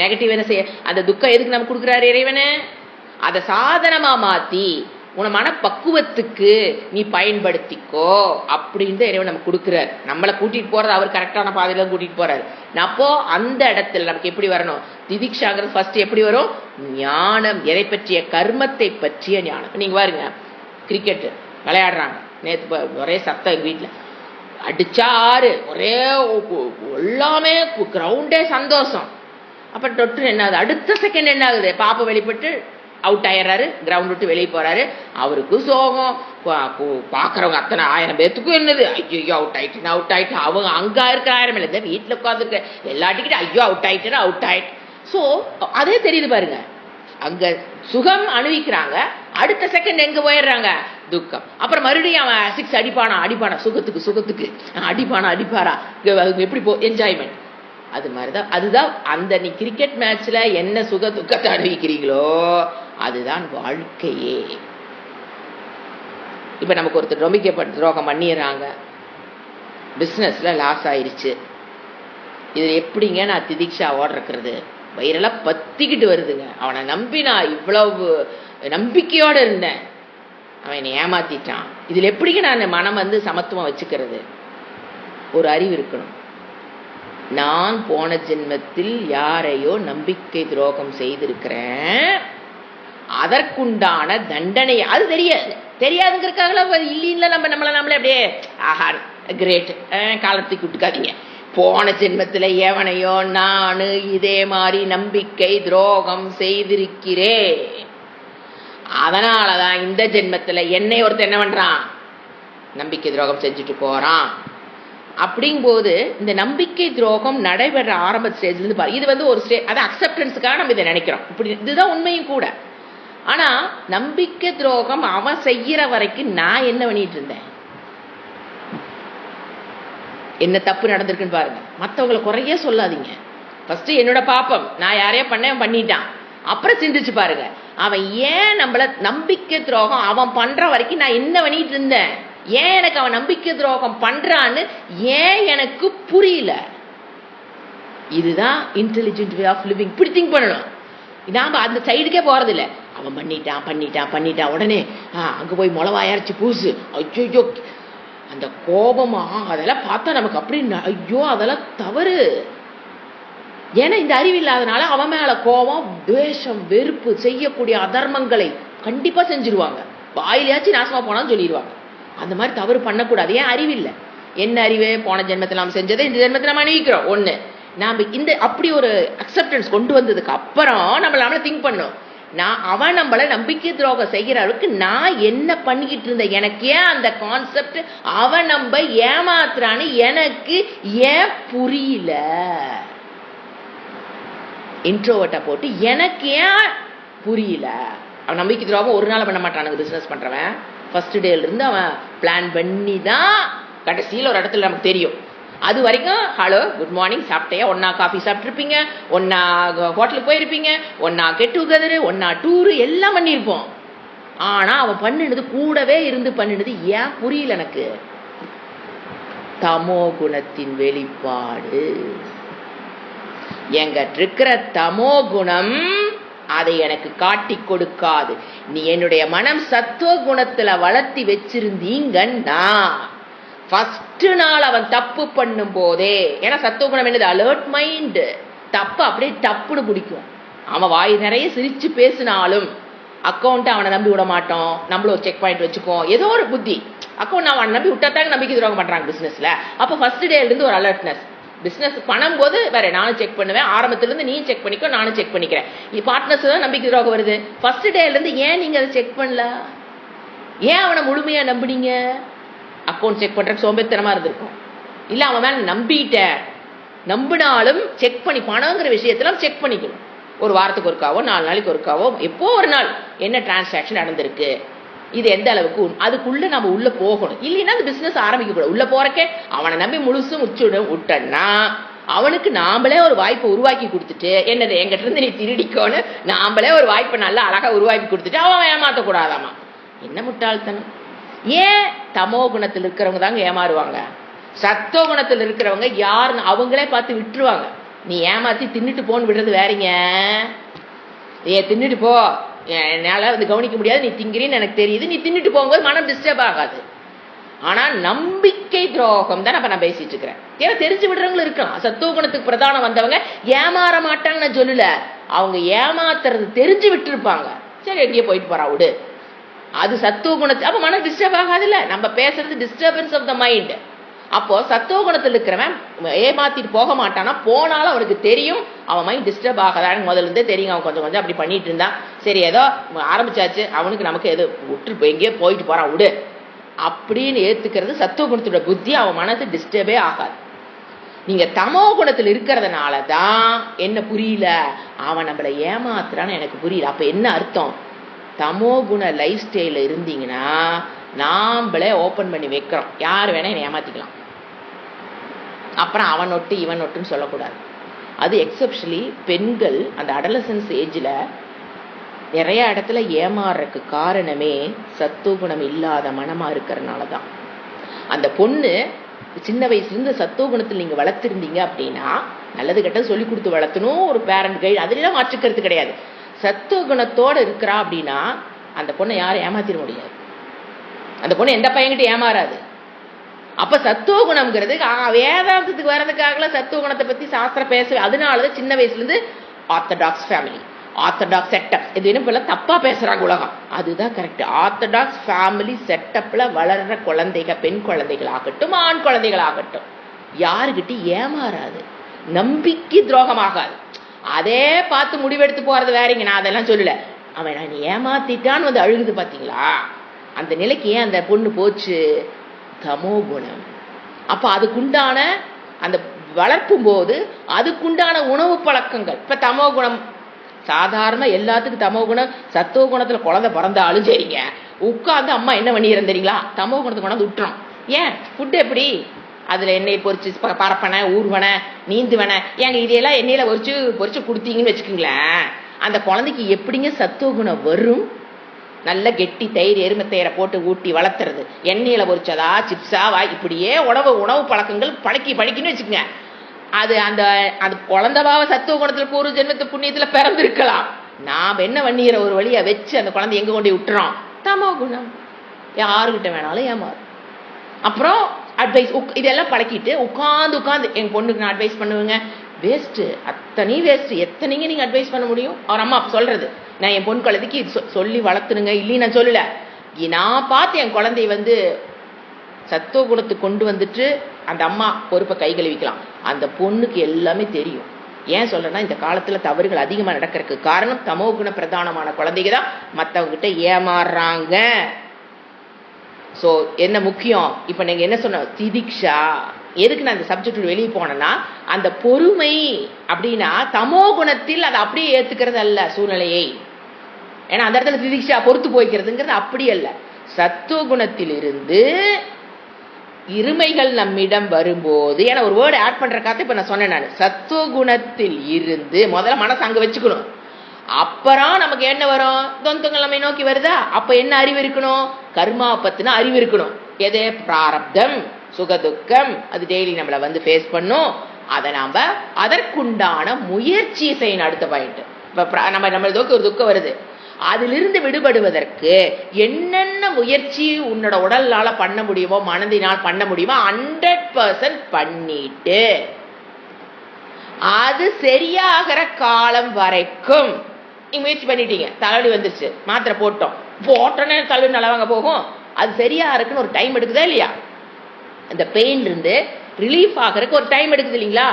Negative என்ன செய்ய, அந்த துக்கம் எதுக்கு நம்ம கொடுக்குறாரு இறைவனு, அதை சாதனமா மாத்தி உன மனப்பக்குவத்துக்கு நீ பயன்படுத்திக்கோ அப்படின்னு தான் இறைவன் நமக்கு கொடுக்குறாரு. நம்மளை கூட்டிட்டு போறது அவர் கரெக்டான பாதையில கூட்டிட்டு போறாரு. அப்போ அந்த இடத்துல நமக்கு எப்படி வரணும், திதிக்ஷாங்கிறது ஃபர்ஸ்ட் எப்படி வரும், ஞானம், எதை பற்றிய, கர்மத்தை பற்றிய ஞானம். நீங்க பாருங்க, கிரிக்கெட் விளையாடுறாங்க, நேற்று ஒரே சத்தம் வீட்டில் அடிச்சா 6 ஒரே எல்லாமே கிரவுண்டே சந்தோஷம். அப்புறம் தொட்டு என்ன ஆகுது, அடுத்த செகண்ட் என்ன ஆகுது, பாப்பா வெளிப்பட்டு அவுட் ஆயிடுறாரு, கிரவுண்ட் விட்டு வெளியே போறாரு. அவருக்கு சோகம், பாக்குறவங்க அத்தனை 1000 பேத்துக்கும் என்னது, ஐயோ அவுட் ஆயிட்டு அவங்க அங்க இருக்கிற 1000 இல்லை, வீட்டுல உட்காந்துருக்க எல்லாட்டிக்கிட்ட ஐயோ அவுட் ஆயிட்டு. ஸோ அதே தெரியுது பாருங்க, அங்க சுகம் அனுபவிக்கிறாங்க, அடுத்த செகண்ட் எங்க போயிடுறாங்க, துக்கம். அப்புறம் மறுபடியும் அவன் 6 அடிப்பானா சுகத்துக்கு அடிப்பாரா, எப்படி என்ஜாய்மெண்ட். அது மாதிரிதான், அதுதான் அந்த நீ கிரிக்கெட் மேட்ச்ல என்ன சுக துக்கத்தை அனுபவிக்கிறீங்களோ அதுதான் வாழ்க்கையே. இப்ப நமக்கு ஒருத்தர் நம்பிக்கைப்பட்டு துரோகம் பண்ணிடுறாங்க, பிசினஸ்ல லாஸ் ஆயிருச்சு. இது எப்படிங்க நான் திதிக்ஷாவோட இருக்கிறது, வயிறெல்லாம் பத்திக்கிட்டு வருதுங்க. அவனை நம்பி நான் இவ்வளவு நம்பிக்கையோட இருந்தேன், அவன் என்னை ஏமாத்திட்டான். இதுல எப்படிங்க நான் மனம் சமத்துவம் வச்சுக்கிறது? ஒரு அறிவு இருக்கணும். நான் போன ஜென்மத்தில் யாரையோ நம்பிக்கை துரோகம் செய்திருக்கிறேன், அதற்குண்டான தண்டனை அது தெரியாதுங்கிறதுக்காக இல்ல நம்மளே அப்படியே ஆஹா கிரேட் காலத்துக்கு விட்டுக்காதீங்க. போன ஜென்மத்தில் எவனையோ நான் இதே மாதிரி நம்பிக்கை துரோகம் செய்திருக்கிறேன், அதனாலதான் இந்த ஜென்மத்தில் என்னை ஒருத்தர் என்ன பண்றான், நம்பிக்கை துரோகம் செஞ்சுட்டு போறான். அப்படிங்கும்போது இந்த நம்பிக்கை துரோகம் நடைபெற ஆரம்ப ஸ்டேஜ்ல இருந்து பாரு, இது ஒரு ஸ்டேஜ், அது அக்செப்டன்ஸுக்காக நம்ம இதை நினைக்கிறோம், இப்படி இதுதான் உண்மையும் கூட. ஆனா நம்பிக்கை துரோகம் அவன் செய்யற வரைக்கும் நான் என்ன பண்ணிட்டு இருந்தேன், என்ன தப்பு நடந்திருக்குன்னு பாருங்க. மற்றவங்களை குறைய சொல்லாதீங்க. ஃபர்ஸ்ட் என்னோட பாப்பம், நான் யாரையோ பண்ணிட்டான், அப்புறம் சிந்திச்சு பாருங்க அவன் ஏன் நம்மள நம்பிக்கை துரோகம் அவன் பண்ற வரைக்கும் நான் என்ன பண்ணிட்டு இருந்தேன், ஏன் எனக்கு அவன் நம்பிக்கை துரோகம் பண்றான்னு ஏன் எனக்கு புரியல. இதுதான் இன்டெலிஜென்ட் வே ஆஃப் லிவிங். இப்படி திங்க் பண்ணணும். நாம அந்த சைடுக்கே போறது இல்லை. அவன் பண்ணிட்டான் உடனே அங்க போய் முளவாயரைச்சு பூசு, ஐயோ அந்த கோபமா அதெல்லாம் பார்த்தா நமக்கு அப்படி ஐயோ அதெல்லாம் தவறு. ஏன்னா இந்த அறிவு இல்லாதனால அவன் மேல கோபம், துவேஷம், வெறுப்பு, செய்யக்கூடிய அதர்மங்களை கண்டிப்பா செஞ்சிருவாங்க. வாயிலாச்சும் நாசமா போனாலும் சொல்லிடுவாங்க. அந்த மாதிரி தவறு பண்ணக்கூடாது. ஏன் அறிவு இல்லை. என்ன அறிவு, போன ஜென்மத்தில் நாம் செஞ்சதை இந்த ஜென்மத்தில் நம்ம அனுபவிக்கிறோம். ஒண்ணு நாம இந்த அப்படி ஒரு அக்செப்டன்ஸ் கொண்டு வந்ததுக்கு அப்புறம் நம்மள திங்க் பண்ணோம், நான் அவன் நம்மள நம்பிக்கை துரோகம் செய்கிற அளவுக்கு நான் என்ன பண்ணிக்கிட்டு இருந்தேன், எனக்கு ஏன் அந்த கான்செப்ட் அவன் நம்ம ஏமாத்துறான்னு எனக்கு ஏன் புரியல. இன்ட்ரோவர்ட்டா போட்டு எனக்கு ஏன் புரியல. அவன் நம்பிக்கை துரோகம் ஒரு நாள் பண்ண மாட்டானுங்க. பிசினஸ் பண்றவன் ஃபர்ஸ்ட் டேல இருந்து அவன் பிளான் பண்ணி தான் கடைசியில் ஒரு இடத்துல நமக்கு தெரியும். அது வரைக்கும் ஹலோ குட் மார்னிங் சாப்பிட்டையா, ஒன்னா காஃபி சாப்பிட்ருப்பீங்க, ஒன்னா ஹோட்டலுக்கு போயிருப்பீங்க, ஒன்னா கெட் டுகெதரு, ஒன்னா டூரு எல்லாம் பண்ணியிருப்போம். ஆனா அவன் பண்ணினது கூடவே இருந்து பண்ணினது ஏன் புரியல எனக்கு. தமோ குணத்தின் வெளிப்பாடு. எங்கிட்ட இருக்கிற தமோ குணம் அதை எனக்கு காட்டி கொடுக்காது. நீ என்னுடைய மனம் சத்துவ குணத்துல வளர்த்தி வச்சிருந்தீங்கன்னா ஃபர்ஸ்ட் நாள் அவன் தப்பு பண்ணும் போதே, ஏன்னா சத்துவ குணம் என்னது, அலர்ட் மைண்ட், தப்பு அப்படியே டப்புன்னு பிடிக்கும். அவன் வாய் நிறைய சிரிச்சு பேசினாலும் அக்கௌண்ட் அவனை நம்பி விட மாட்டோம், நம்மளும் செக் பாயிண்ட் வச்சுக்கோம். ஏதோ ஒரு புத்தி அக்கௌண்ட் அவனை நம்பி விட்டாத்தாங்க நம்பிக்கை துரோகம் பண்றாங்க பிசினஸ்ல. அப்ப ஃபர்ஸ்ட் டேல இருந்து ஒரு அலர்ட்னஸ். பிசினஸ் பண்ணும் போது வேற நானும் செக் பண்ணுவேன், ஆரம்பத்துல இருந்து நீ செக் பண்ணிக்கோ, நானும் செக் பண்ணிக்கிறேன். பார்ட்னர்ஸ் தான் நம்பிக்கை துரோகம் வருது. ஃபர்ஸ்ட் டேல இருந்து ஏன் நீங்க அதை செக் பண்ணல, ஏன் அவனை முழுமையா நம்பினீங்க? அக்கௌண்ட் செக் பண்ற சோம்பேத்தனமா இருந்திருக்கும். இல்ல அவன் மேல நம்பிட்ட, நம்பினாலும் செக் பண்ணி பணங்கிற விஷயத்துல செக் பண்ணிக்கணும். ஒரு வாரத்துக்கு ஒருக்காவோ 4 நாளைக்கு ஒருக்காவோ எப்போ ஒரு நாள் என்ன டிரான்சாக்ஷன் நடந்திருக்கு, இது எந்த அளவுக்கு அதுக்குள்ள நம்ம உள்ள போகணும். இல்லைன்னா அந்த பிசினஸ் ஆரம்பிக்க கூடாது. உள்ள போறக்கே அவனை நம்பி முழுசும் விட்டன்னா அவனுக்கு நாமளே ஒரு வாய்ப்பை உருவாக்கி கொடுத்துட்டு, என்னது எங்கிட்ட இருந்து நீ திருடிக்கோன்னு நாமளே ஒரு வாய்ப்பை நல்லா அழகா உருவாக்கி கொடுத்துட்டு அவன் ஏமாத்தக்கூடாதாமா. என்ன முட்டாள்தனம். ஏன் தமோ குணத்தில் இருக்கிறவங்க தாங்க ஏமாறுவாங்க. சத்தோ குணத்தில் இருக்கிறவங்க யாருன்னு அவங்களே பார்த்து விட்டுருவாங்க. நீ ஏமாத்தி தின்னுட்டு போன்னு விடுறது வேறீங்க. தின்னுட்டு போ, என்னால வந்து கவனிக்க முடியாது, நீ திங்கிறீன்னு எனக்கு தெரியுது, நீ தின்னுட்டு போகும்போது மனம் டிஸ்டர்ப் ஆகாது. ஆனா நம்பிக்கை துரோகம் தான் நான் பேசிட்டு இருக்கிறேன். ஏன்னா தெரிஞ்சு விடுறவங்களும் இருக்கலாம். சத்துவ குணத்துக்கு பிரதானம் வந்தவங்க ஏமாற மாட்டாங்கன்னு நான் சொல்லல, அவங்க ஏமாத்துறது தெரிஞ்சு விட்டு இருப்பாங்க. சரி எங்கேயே போயிட்டு போறா விடு, அது சத்துவ குணத்தில் அப்ப மனம் டிஸ்டர்ப் ஆகாதுல்ல. நம்ம பேசுறது டிஸ்டர்பன்ஸ் ஆஃப் த மைண்ட். அப்போ சத்துவ குணத்தில் இருக்கிறவன் ஏமாத்திட்டு போக மாட்டானா, போனாலும் அவனுக்கு தெரியும் அவன் மைண்ட் டிஸ்டர்ப் ஆகாதான்னு முதல்ல இருந்தே தெரியும். அவன் கொஞ்சம் கொஞ்சம் அப்படி பண்ணிட்டு இருந்தான். சரி ஏதோ ஆரம்பிச்சாச்சு, அவனுக்கு நமக்கு எது விட்டு எங்கேயோ போயிட்டு போறான் விடு அப்படின்னு ஏத்துக்கிறது சத்துவ குணத்தோட புத்தி. அவன் மனசு டிஸ்டர்பே ஆகாது. நீங்க தமோ குணத்தில் இருக்கிறதுனால தான் என்ன புரியல, அவன் நம்மளை ஏமாத்துறான்னு எனக்கு புரியல. அப்ப என்ன அர்த்தம்? தமோ குண லைஃப் ஸ்டைல இருந்தீங்கன்னா நாம்ளே ஓபன் பண்ணி வைக்கிறோம், யார் வேணா என்னை ஏமாத்திக்கலாம். அப்புறம் அவன் நொட்டு இவன் நொட்டுன்னு சொல்லக்கூடாது. அது எக்ஸப்ஷனலி பெண்கள் அந்த அடலசன்ஸ் ஏஜ்ல நிறைய இடத்துல ஏமாறுறதுக்கு காரணமே சத்துவகுணம் இல்லாத மனமா இருக்கிறதுனால தான். அந்த பொண்ணு சின்ன வயசுல இருந்து சத்துவகுணத்தில் நீங்க வளர்த்திருந்தீங்க அப்படின்னா, நல்லது கெட்டது சொல்லி கொடுத்து வளர்த்தணும், ஒரு பேரண்ட் கைடு, அதுலாம் மாற்றுக்கிறது கிடையாது. சத்துவகுணத்தோட இருக்கிறா அப்படின்னா அந்த பொண்ணை யாரும் ஏமாத்திட முடியாது. அந்த பொண்ணு எந்த பையன்கிட்ட ஏமாறாது. அப்ப சத்துவகுணம்ங்கிறது வேதாந்தத்துக்கு வர்றதுக்காக சத்துவகுணத்தை பத்தி சாஸ்திரம் பேச, அதனாலதான் சின்ன வயசுல இருந்து ஆர்த்தடாக்ஸ் ஃபேமிலி, ஆர்த்தடாக்ஸ் செட்டப், இது என்ன தப்பா பேசுறாங்க உலகம். அதுதான் கரெக்ட். ஆர்த்தடாக்ஸ் ஃபேமிலி செட்டப்ல வளர்ற குழந்தைகள், பெண் குழந்தைகள் ஆகட்டும் ஆண் குழந்தைகள் ஆகட்டும், யாருக்கிட்ட ஏமாறாது, நம்பிக்கை துரோகமாகாது. அதே பார்த்து முடிவெடுத்து போறது வேறங்க. நான் அதெல்லாம் சொல்லல. அவன் நான் ஏமாத்திட்டான்னு வந்து அழுகுது பாத்தீங்களா, அந்த நிலைக்கு ஏன் அந்த பொண்ணு போச்சு? தமோ குணம். அப்ப அதுக்குண்டான அந்த வளர்ப்பும் போது அதுக்குண்டான உணவு பழக்கங்கள். இப்ப தமோ குணம் சாதாரண எல்லாத்துக்கும் தமோ குணம். சத்துவ குணத்துல குழந்தை பிறந்தாலும் சரிங்க, உட்காந்து அம்மா என்ன பண்ணிடுறேன் தெரியுங்களா, தமோ குணத்தை கொண்டாந்து விட்டுறோம். ஏன் ஃபுட் எப்படி, அதுல எண்ணெய் பொரிச்சு பரப்பனை ஊர்வனை நீந்துவனை, ஏங்க இதையெல்லாம் எண்ணெயில பொரிச்சு கொடுத்தீங்கன்னு வச்சுக்கோங்களேன், அந்த குழந்தைக்கு எப்படிங்க சத்துவ குணம் வரும்? நல்ல கெட்டி தயிர் எருமை தயிரை போட்டு ஊட்டி வளர்த்துறது, எண்ணெயில பொரிச்சதா சிப்ஸா இப்படியே உணவு பழக்கங்கள் பழக்கின்னு வச்சுக்கோங்க. அது அந்த அந்த குழந்தைவாவ சத்துவ குணத்துல பூர்வ ஜென்மத்து புண்ணியத்துல பிறந்திருக்கலாம். நாம் என்ன பண்ணிடுற ஒரு வழியை வச்சு அந்த குழந்தை எங்க கொண்டு விட்டுறோம்? தமோ குணம். யாருக்கிட்ட வேணாலும் ஏமாறு. அப்புறம் அட்வைஸ் இதெல்லாம் பழக்கிட்டு உட்காந்து என் பொண்ணுக்கு நான் அட்வைஸ் பண்ணுவேங்க, வேஸ்ட், அத்தனையும் வேஸ்ட். எத்தனைங்க நீங்க அட்வைஸ் பண்ண முடியும்? அவர் அம்மா சொல்றது, நான் என் பொண்ணு குழந்தைக்கு சொல்லி வளர்த்துனுங்க இல்லைன்னு நான் சொல்லல. நான் பார்த்து என் குழந்தைய வந்து சத்துவ குணத்துக்கு கொண்டு வந்துட்டு அந்த அம்மா பொறுப்பை கை கழுவிக்கலாம். அந்த பொண்ணுக்கு எல்லாமே தெரியும். ஏன் சொல்றேன்னா, இந்த காலத்துல தவறுகள் அதிகமா நடக்கிறதுக்கு காரணம் தமோ குண பிரதானமான குழந்தைங்க தான் மற்றவங்க கிட்ட ஏமாறுறாங்க. சோ என்ன முக்கியம்? இப்ப நீங்க என்ன சொன்ன திதிக்ஷா, எதுக்கு நான் இந்த சப்ஜெக்ட் வெளியே போனேன்னா, அந்த பொறுமை அப்படின்னா தமோ குணத்தில் அதை அப்படியே ஏத்துக்கிறது அல்ல சூழ்நிலையை. ஏன்னா அந்த இடத்துல திதிக்ஷா பொறுத்து போய்க்கிறதுங்கிறது அப்படி அல்ல. சத்துவ குணத்தில் இருந்து இருமைகள் நம்மிடம் வரும்போது, ஏன்னா ஒரு வேர்டு ஆட் பண்ற காத்து இப்ப நான் சொன்னேன். நான் சத்துவ குணத்தில் இருந்து முதல்ல மனசு அங்க வச்சுக்கணும். அப்புறம் நமக்கு என்ன வரும்? தொந்தங்கள் நம்மை நோக்கி வருதா, அப்ப என்ன அறிவு இருக்கணும்? கர்மா பத்தின அறிவு இருக்கணும். எதே பிராரப்தம் சுகதுக்கம், அது டெய்லி நம்மள வந்து ஃபேஸ் பண்ணும். அதை நாம அதற்குண்டான முயற்சியை செய்யணும். அடுத்த பாயிண்ட், இப்ப நம்ம ஒரு துக்கம் வருது, அதிலிருந்து விடுபடுவதற்கு என்னென்ன முயற்சி உன்னோட உடலால பண்ண முடியுமோ, மனதினால் பண்ண முடியுமோ 100% பண்ணிட்டு அது சரியாகிற காலம் வரைக்கும் நீங்க முயற்சி பண்ணிட்டீங்க. தலைவலி வந்துருச்சு, மாத்திரை போட்டோன்னே தலைவலி நல்லவாங்க போகும். அது சரியா இருக்குன்னு ஒரு டைம் எடுக்குதா இல்லையா? அந்த பெயின் இருந்து ரிலீஃப் ஆகிறதுக்கு ஒரு டைம் எடுக்குது இல்லைங்களா?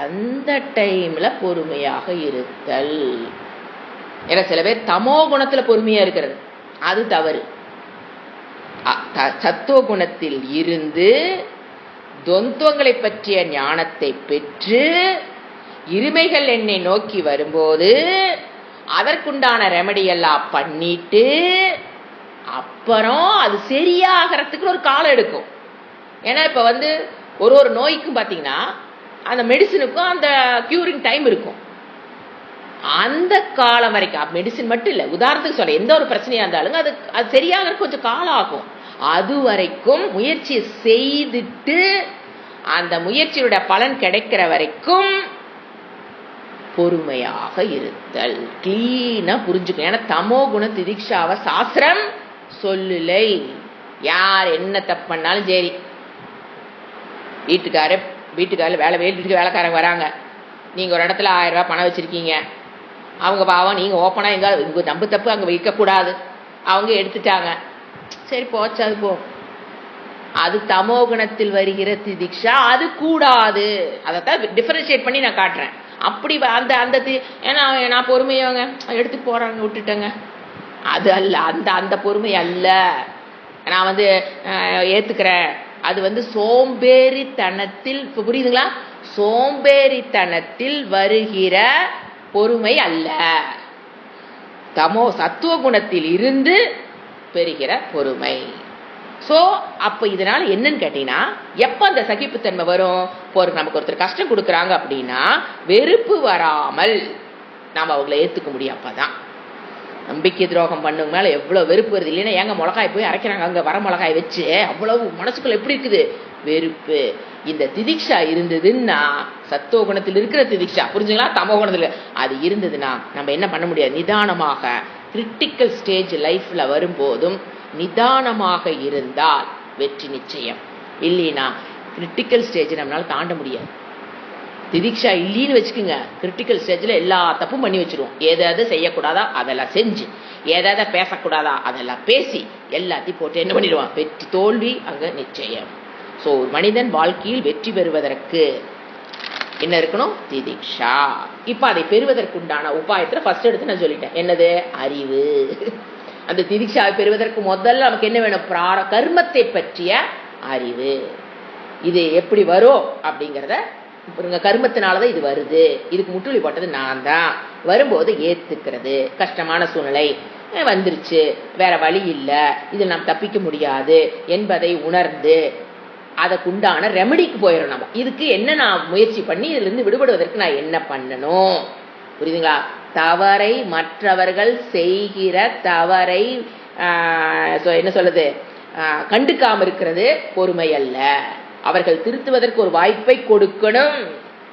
அந்த டைம்ல பொறுமையாக இருத்தல். ஏன்னா சில பேர் தமோ குணத்துல பொறுமையா இருக்கிறது, அது தவறு. சத்துவ குணத்தில் இருந்து தொந்துவங்களை பற்றிய ஞானத்தை பெற்று இருமைகள் என்னை நோக்கி வரும்போது அதற்குண்டான ரெமடி எல்லாம் பண்ணிட்டு அப்புறம் அது சரியாகிறதுக்கு ஒரு காலம் எடுக்கும். ஏன்னா இப்ப வந்து ஒரு நோய்க்கும் பாத்தீங்கன்னா அந்த மெடிசனுக்கும் அந்த கியூரிங் டைம் இருக்கும். அந்த காலம் வரைக்கும் மெடிசின் மட்டும் இல்ல, உதாரணத்துக்கு சொல்ல எந்த ஒரு பிரச்சனையா இருந்தாலும் அது சரியாக கொஞ்சம் காலம் ஆகும். அது வரைக்கும் முயற்சி செய்துட்டு அந்த முயற்சியோட பலன் கிடைக்கிற வரைக்கும் பொறுமையாக இருத்தல். கிளீனா புரிஞ்சுக்கணும். ஏன்னா தமோ குண திதிக்ஷாவை சாஸ்திரம் சொல்லலை. யார் என்ன தப்பு பண்ணாலும் சரி, வீட்டுக்காரர் வேலைக்காரங்க வராங்க, நீங்க ஒரு இடத்துல 1000 ரூபாய் பணம் வச்சிருக்கீங்க, அவங்க பாவம் நீங்க ஓப்பனா எங்க நம்ம தப்பு அங்க வைக்க கூடாது, அவங்க எடுத்துட்டாங்க, சரி போச்சு அது போ. அது தமோ குணத்தில் வருகிற திதிக்ஷா, அது கூடாது. அதைத்தான் டிஃபரன்ஷியேட் பண்ணி நான் காட்டுறேன். அப்படி அந்த அந்த ஏன்னா நான் பொறுமையாங்க எடுத்து போறாங்க விட்டுட்டேங்க, அது அல்ல. அந்த அந்த பொறுமை அல்ல, நான் ஏத்துக்கிறேன். அது சோம்பேறித்தனத்தில், இப்ப புரியுதுங்களா? சோம்பேறித்தனத்தில் வருகிற பொறுமை அல்ல, சத்துவ குணத்தில் இருந்து பெறுகிற பொறுமை. ஸோ அப்போ இதனால என்னன்னு கேட்டீங்கன்னா, எப்போ அந்த சகிப்புத்தன்மை வரும்? நமக்கு ஒருத்தர் கஷ்டம் கொடுக்குறாங்க அப்படின்னா வெறுப்பு வராமல் நாம் அவங்கள ஏற்றுக்க முடியும். அப்பதான் நம்பிக்கை துரோகம் பண்ணுங்க மேலே எவ்வளோ வெறுப்பு வருது. இல்லைன்னா ஏங்க மிளகாய் போய் அரைக்கிறாங்க, அங்கே வர மிளகாய் வச்சு அவ்வளவு மனசுக்குள்ள எப்படி இருக்குது வெறுப்பு. இந்த திதிக்ஷா இருந்ததுன்னா, சத்துவ குணத்தில் இருக்கிற திதிக்ஷா, புரிஞ்சுங்களா? தமோ குணத்தில் அது இருந்ததுன்னா நம்ம என்ன பண்ண முடியாது? நிதானமாக கிரிட்டிக்கல் ஸ்டேஜ் லைஃப்ல வரும்போதும் நிதானமாக இருந்தால் வெற்றி நிச்சயம். இல்லைன்னா கிரிட்டிக்கல் ஸ்டேஜ் நம்மளால தாண்ட முடியாது. திதிக்ஷா இல்லைன்னு வச்சுக்கோங்க, கிரிட்டிக்கல் ஸ்டேஜில் எல்லா தப்பும் பண்ணி வச்சிருவோம். ஏதாவது செய்யக்கூடாதா அதெல்லாம் செஞ்சு, ஏதாவது பேசக்கூடாதா அதெல்லாம் பேசி, எல்லாத்தையும் போட்டு என்ன பண்ணிடுவான்? வெற்றி தோல்வி அங்கே நிச்சயம். ஸோ ஒரு மனிதன் வாழ்க்கையில் வெற்றி பெறுவதற்கு என்ன இருக்கணும்? திதிக்ஷா. இப்போ அதை பெறுவதற்குண்டான உபாயத்தில் ஃபர்ஸ்ட் எடுத்து நான் சொல்லிட்டேன். என்னது? அறிவு. அந்த திதிக்ஷாவை பெறுவதற்கு முதல்ல நமக்கு என்ன வேணும்? கர்மத்தை பற்றிய அறிவு. இது எப்படி வரும் அப்படிங்கிறத கர்மத்தினாலதான் இது வருது, இதுக்கு முற்றுலி போட்டது நான் தான். வரும்போது ஏத்துக்கிறது. கஷ்டமான சூழ்நிலை வந்துருச்சு, வேற வழி இல்லை, இதில் நாம் தப்பிக்க முடியாது என்பதை உணர்ந்து அதுக்குண்டான ரெமடிக்கு போயிடும். நம்ம இதுக்கு என்ன நான் முயற்சி பண்ணி இதுல இருந்து விடுபடுவதற்கு நான் என்ன பண்ணணும்? புரியுதுங்களா? தவறை மற்றவர்கள் செய்கிற தவறை என்ன சொல்லுது கண்டுக்காம இருக்கிறது பொறுமை அல்ல. அவர்கள் திருத்துவதற்கு ஒரு வாய்ப்பை கொடுக்கணும்.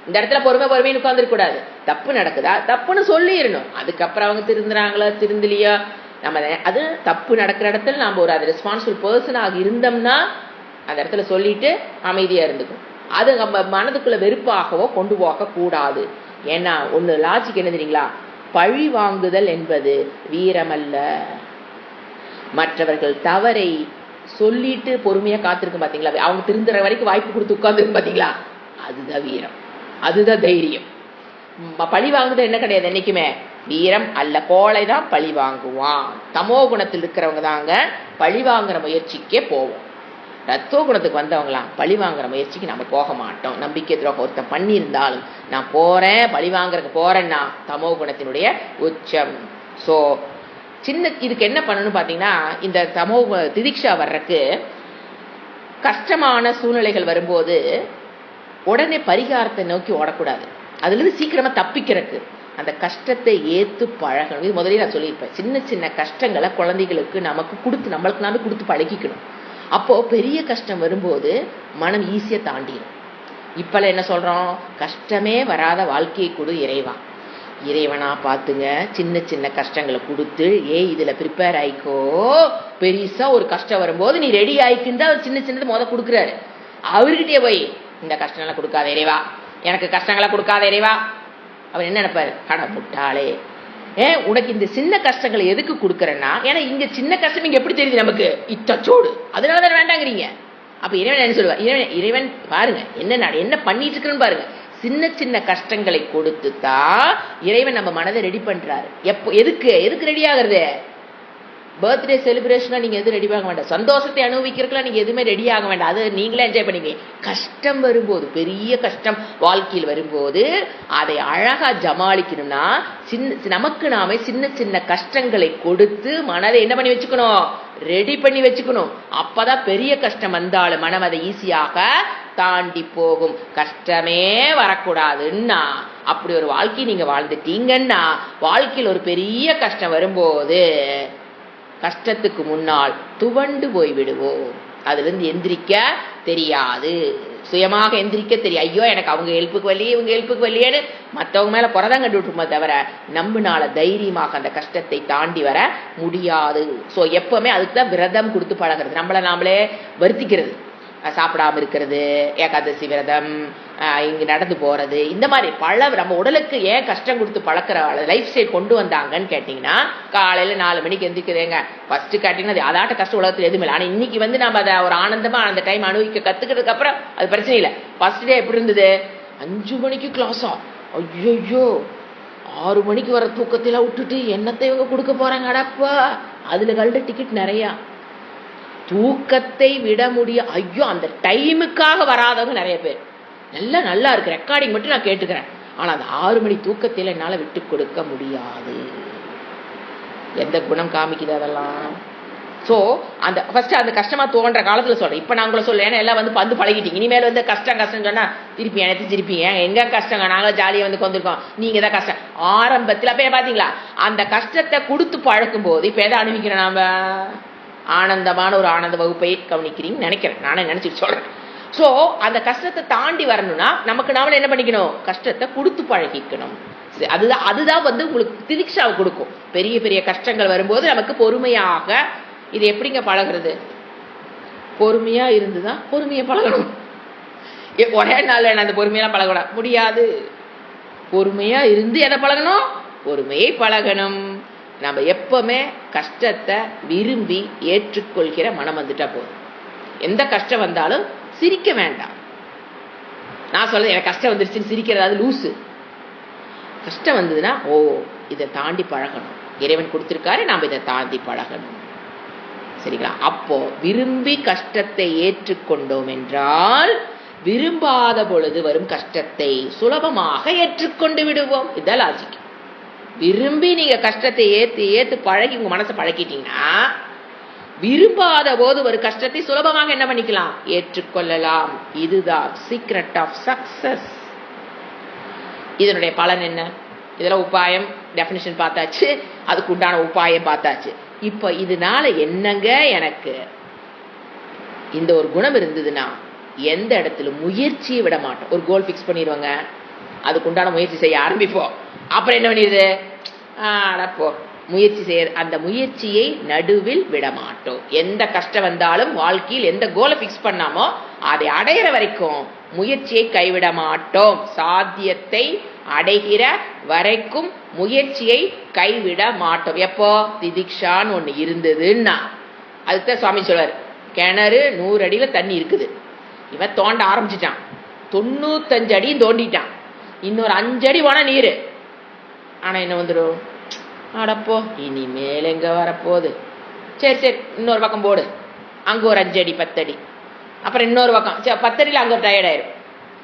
இந்த இடத்துல பொறுமைன்னு உட்கார்ந்துருக்க கூடாது. தப்பு நடக்குதா தப்புன்னு சொல்லிடணும். அதுக்கப்புறம் அவங்க திருந்துறாங்களா திருந்தலையா, நம்ம அது தப்பு நடக்கிற இடத்துல நம்ம ஒரு அது ரெஸ்பான்சிபிள் பர்சனாக இருந்தோம்னா அந்த இடத்துல சொல்லிட்டு அமைதியா இருந்துக்கும். அது நம்ம மனதுக்குள்ள வெறுப்பாகவோ கொண்டு போக கூடாது. ஏன்னா ஒண்ணு லாஜிக் என்ன தெரியுங்களா? பழி வாங்குதல் என்பது வீரமல்ல. மற்றவர்கள் தவறை சொல்லிட்டு பொறுமையா காத்திருக்கும் பாத்தீங்களா, அவங்க திருந்துற வரைக்கும் வாய்ப்பு கொடுத்து உட்கார்ந்துருக்கும் பாத்தீங்களா, அதுதான் வீரம், அதுதான் தைரியம். பழி வாங்குறது என்ன கிடையாது என்னைக்குமே வீரம் அல்ல. கோழை தான் பழி வாங்குவான். தமோ குணத்தில் இருக்கிறவங்க தாங்க பழி வாங்குற முயற்சிக்கே போவோம். ரத்தோ குணத்துக்கு வந்தவங்களாம் பழி வாங்குற முயற்சிக்கு நம்ம போக மாட்டோம். நம்பிக்கை துரோகம் ஒருத்தன் பண்ணியிருந்தாலும் நான் போறேன் பழி வாங்குறதுக்கு போறேன்னா தமோ குணத்தினுடைய உச்சம். ஸோ இதுக்கு என்ன பண்ணணும் பாத்தீங்கன்னா, இந்த தமோ திதிக்ஷா வர்றதுக்கு கஷ்டமான சூழ்நிலைகள் வரும்போது உடனே பரிகாரத்தை நோக்கி ஓடக்கூடாது. அதுல இருந்து சீக்கிரமா தப்பிக்கிறதுக்கு அந்த கஷ்டத்தை ஏத்து பழகணும். இது முதலே நான் சொல்லியிருப்பேன். சின்ன சின்ன கஷ்டங்களை குழந்தைகளுக்கு நமக்கு கொடுத்து நம்மளுக்கு நாமே கொடுத்து பழகிக்கணும். அப்போ பெரிய கஷ்டம் வரும்போது மனம் ஈஸியா தாண்டிடும். இப்பெல்லாம் என்ன சொல்றோம்? கஷ்டமே வராத வாழ்க்கையை கொடு இறைவா. இறைவனா பாத்துங்க, சின்ன சின்ன கஷ்டங்களை கொடுத்து இதுல ப்ரிப்பேர் ஆயிக்கோ, பெருசா ஒரு கஷ்டம் வரும்போது நீ ரெடி ஆயிக்குன்னு அவர் சின்ன சின்னது முத கொடுக்குறாரு. அவர்கிட்டயே போய் இந்த கஷ்டம் எல்லாம் கொடுக்காத இறைவா, எனக்கு கஷ்டங்களை கொடுக்காத இறைவா. அவர் என்ன நினைப்பாரு? கட முட்டாளே, உனக்கு இந்த சின்ன கஷ்டங்களை எதுக்கு கொடுக்கறேன்னா, ஏன்னா இங்க சின்ன கஷ்டம் இங்க எப்படி தெரியுது நமக்கு? இத்தச்சோடு, அதனாலதான் வேண்டாங்கிறீங்க. அப்ப இறைவன் என்ன சொல்லுவார்? இறைவன் பாருங்க என்ன பண்ணிட்டு இருக்குன்னு பாருங்க. சின்ன சின்ன கஷ்டங்களை கொடுத்துதான் இறைவன் நம்ம மனதை ரெடி பண்றாரு. எதுக்கு ரெடி ஆகுறது? பர்த்டே செலிப்ரேஷனா நீங்க எதுவும் ரெடி ஆக வேண்டாம். சந்தோஷத்தை அனுபவிக்கிறதுக்குலாம் நீங்க எதுவுமே ரெடி ஆக வேண்டாம். அது நீங்களே என்ஜாய் பண்ணீங்க. கஷ்டம் வரும்போது, பெரிய கஷ்டம் வாழ்க்கையில் வரும்போது அதை அழகா ஜமாளிக்கணும்னா நமக்கு நாமே சின்ன சின்ன கஷ்டங்களை கொடுத்து மனதை என்ன பண்ணி வச்சுக்கணும்? ரெடி பண்ணி வச்சுக்கணும். அப்பதான் பெரிய கஷ்டம் வந்தாலும் மனம் அதை ஈஸியாக தாண்டி போகும். கஷ்டமே வரக்கூடாதுன்னா, அப்படி ஒரு வாழ்க்கை நீங்க வாழ்ந்துட்டீங்கன்னா, வாழ்க்கையில் ஒரு பெரிய கஷ்டம் வரும்போது கஷ்டத்துக்கு முன்னால் துவண்டு போய் விடுவோம். அதுல இருந்து எந்திரிக்க தெரியாது. சுயமாக எந்திரிக்க தெரியும். ஐயோ எனக்கு அவங்க ஹெல்ப்புக்கு வழியே இவங்க ஹெல்ப்புக்கு வழியேன்னு மற்றவங்க மேல குறைதான் கண்டு விட்டுருமே தவிர நம்மளால தைரியமாக அந்த கஷ்டத்தை தாண்டி வர முடியாது. ஸோ எப்பவுமே அதுக்கு தான் விரதம் கொடுத்து பழகிறது. நம்மளை நாமளே வருத்திக்கிறது. சாப்பிடாம இருக்கிறது, ஏகாதசி விரதம், இங்கே நடந்து போகிறது, இந்த மாதிரி நம்ம உடலுக்கு ஏன் கஷ்டம் கொடுத்து பழக்கிற லைஃப் ஸ்டைல் கொண்டு வந்தாங்கன்னு கேட்டிங்கன்னா, காலையில் 4 மணிக்கு எந்திரிக்கிறேங்க ஃபஸ்ட்டு கேட்டிங்கன்னா அதாட்ட கஷ்டம் உலகத்தில் எதுவுமே இல்லை. ஆனால் இன்னைக்கு வந்து நம்ம அதை ஒரு ஆனந்தமாக அந்த டைம் அனுபவிக்க கற்றுக்கிறதுக்கு அப்புறம் அது பிரச்சனை இல்லை. ஃபஸ்ட் டே எப்படி இருந்தது? 5 மணிக்கு கிளாஸா, ஐயோ 6 மணிக்கு வர தூக்கத்தில் விட்டுட்டு என்னத்தை இவங்க கொடுக்க போகிறாங்க அடப்பா. அதில் கல்ட டிக்கெட் நிறையா. தூக்கத்தை விட முடியும். ஐயோ அந்த டைமுக்காக வராதவங்க நிறைய பேர். நல்லா இருக்கு, ரெக்கார்டிங் மட்டும் நான் கேட்டுக்கிறேன். ஆனால் அந்த 6 மணி தூக்கத்தில் என்னால் விட்டு கொடுக்க முடியாது. எந்த குணம் காமிக்குது அதெல்லாம்? ஸோ அந்த ஃபர்ஸ்ட் அந்த கஷ்டமா தோன்ற காலத்தில் சொல்றேன். இப்போ நான் உங்களை சொல்ல, ஏன்னா எல்லாம் வந்து பழகிட்டீங்க. இனிமேல் வந்து கஷ்டம் சொன்னா திருப்பி எனக்கு திருப்பிங்க எங்க கஷ்டங்க, நாங்களும் ஜாலியாக வந்து வந்திருக்கோம், நீங்க தான் கஷ்டம். ஆரம்பத்தில் அப்ப பாத்தீங்களா அந்த கஷ்டத்தை கொடுத்து பழக்கும் போது இப்ப எதை அனுபவிக்கிறோம் நாம? ஆனந்தமான ஒரு ஆனந்த வகுப்பை கவனிக்கிறீங்கன்னு நினைக்கிறேன், நானே நினைச்சிட்டு சொல்றேன். ஸோ அந்த கஷ்டத்தை தாண்டி வரணும்னா நமக்கு நாமளே என்ன பண்ணிக்கணும்? கஷ்டத்தை கொடுத்து பழகிக்கணும். அதுதான் வந்து உங்களுக்கு திதிக்ஷாவை கொடுக்கும். பெரிய பெரிய கஷ்டங்கள் வரும்போது நமக்கு பொறுமையாக, இது எப்படிங்க பழகிறது? பொறுமையா இருந்துதான் பொறுமையை பழகணும். ஒரே நாள்ல அந்த பொறுமையெல்லாம் பழக முடியாது. பொறுமையா இருந்து எதை பழகணும்? பொறுமையை பழகணும். நம்ம எப்பவுமே கஷ்டத்தை விரும்பி ஏற்றுக்கொள்கிற மனம் வந்துட்டா போதும். எந்த கஷ்டம் வந்தாலும் சிரிக்க வேண்டாம். நான் சொல்றது எனக்கு கஷ்டம் வந்துருச்சுன்னு சிரிக்கிறது லூசு. கஷ்டம் வந்ததுன்னா இதை தாண்டி பழகணும். இறைவன் கொடுத்திருக்காரு, நாம் இதை தாண்டி பழகணும். சரிங்களா? அப்போ விரும்பி கஷ்டத்தை ஏற்றுக்கொண்டோம் என்றால் விரும்பாத பொழுது வரும் கஷ்டத்தை சுலபமாக ஏற்றுக்கொண்டு விடுவோம். இதான் லாஜிக். விரும்பி நீங்க கஷ்டத்தை ஏத்து பழகி உங்க மனசை பழக்கிட்டீங்கன்னா விரும்பாத போது ஒரு கஷ்டத்தை சுலபமாக என்ன பண்ணிக்கலாம்? ஏற்றுக்கொள்ளலாம். இதுதான் சீக்ரெட் ஆஃப் சக்சஸ். இதனுடைய பலன் என்ன? இதெல்லாம் உபாயம் டெஃபினிஷன் பார்த்தாச்சு, அதுக்கு உண்டான உபாயம் பார்த்தாச்சு. இப்ப இதனால என்னங்க எனக்கு இந்த ஒரு குணம் இருந்ததுன்னா எந்த இடத்துல முயற்சியை விட மாட்டோம். ஒரு கோல் பிக்ஸ் பண்ணிடுவாங்க, அதுக்கு உண்டான முயற்சி செய்ய ஆரம்பிப்போம். அப்புறம் என்ன பண்ணிடுது? அடப்போ முயற்சி செய்ய, அந்த முயற்சியை நடுவில் விட மாட்டோம். எந்த கஷ்டம் வந்தாலும் வாழ்க்கையில் எந்த கோலை பிக்ஸ் பண்ணாமோ அதை அடையிற வரைக்கும் முயற்சியை கைவிட மாட்டோம். சாத்தியத்தை அடைகிற வரைக்கும் முயற்சியை கைவிட மாட்டோம். எப்போ? திதிக்ஷான்னு ஒண்ணு இருந்ததுன்னா. அதுதான் சுவாமி சொல்வார், கிணறு 100 அடியில தண்ணி இருக்குது, இவன் தோண்ட ஆரம்பிச்சுட்டான், 95 அடியும் தோண்டிட்டான், இன்னொரு 5 அடி போனா நீரு. ஆனா என்ன வந்துடும்? அடப்போ இனிமேல் எங்க வரப்போகுது, சரி இன்னொரு பக்கம் போடு, அங்க ஒரு 5 அடி 10 அடி, அப்புறம் இன்னொரு பக்கம் 10 அடியில் அங்க ஒரு டயர்ட் ஆயிரும்.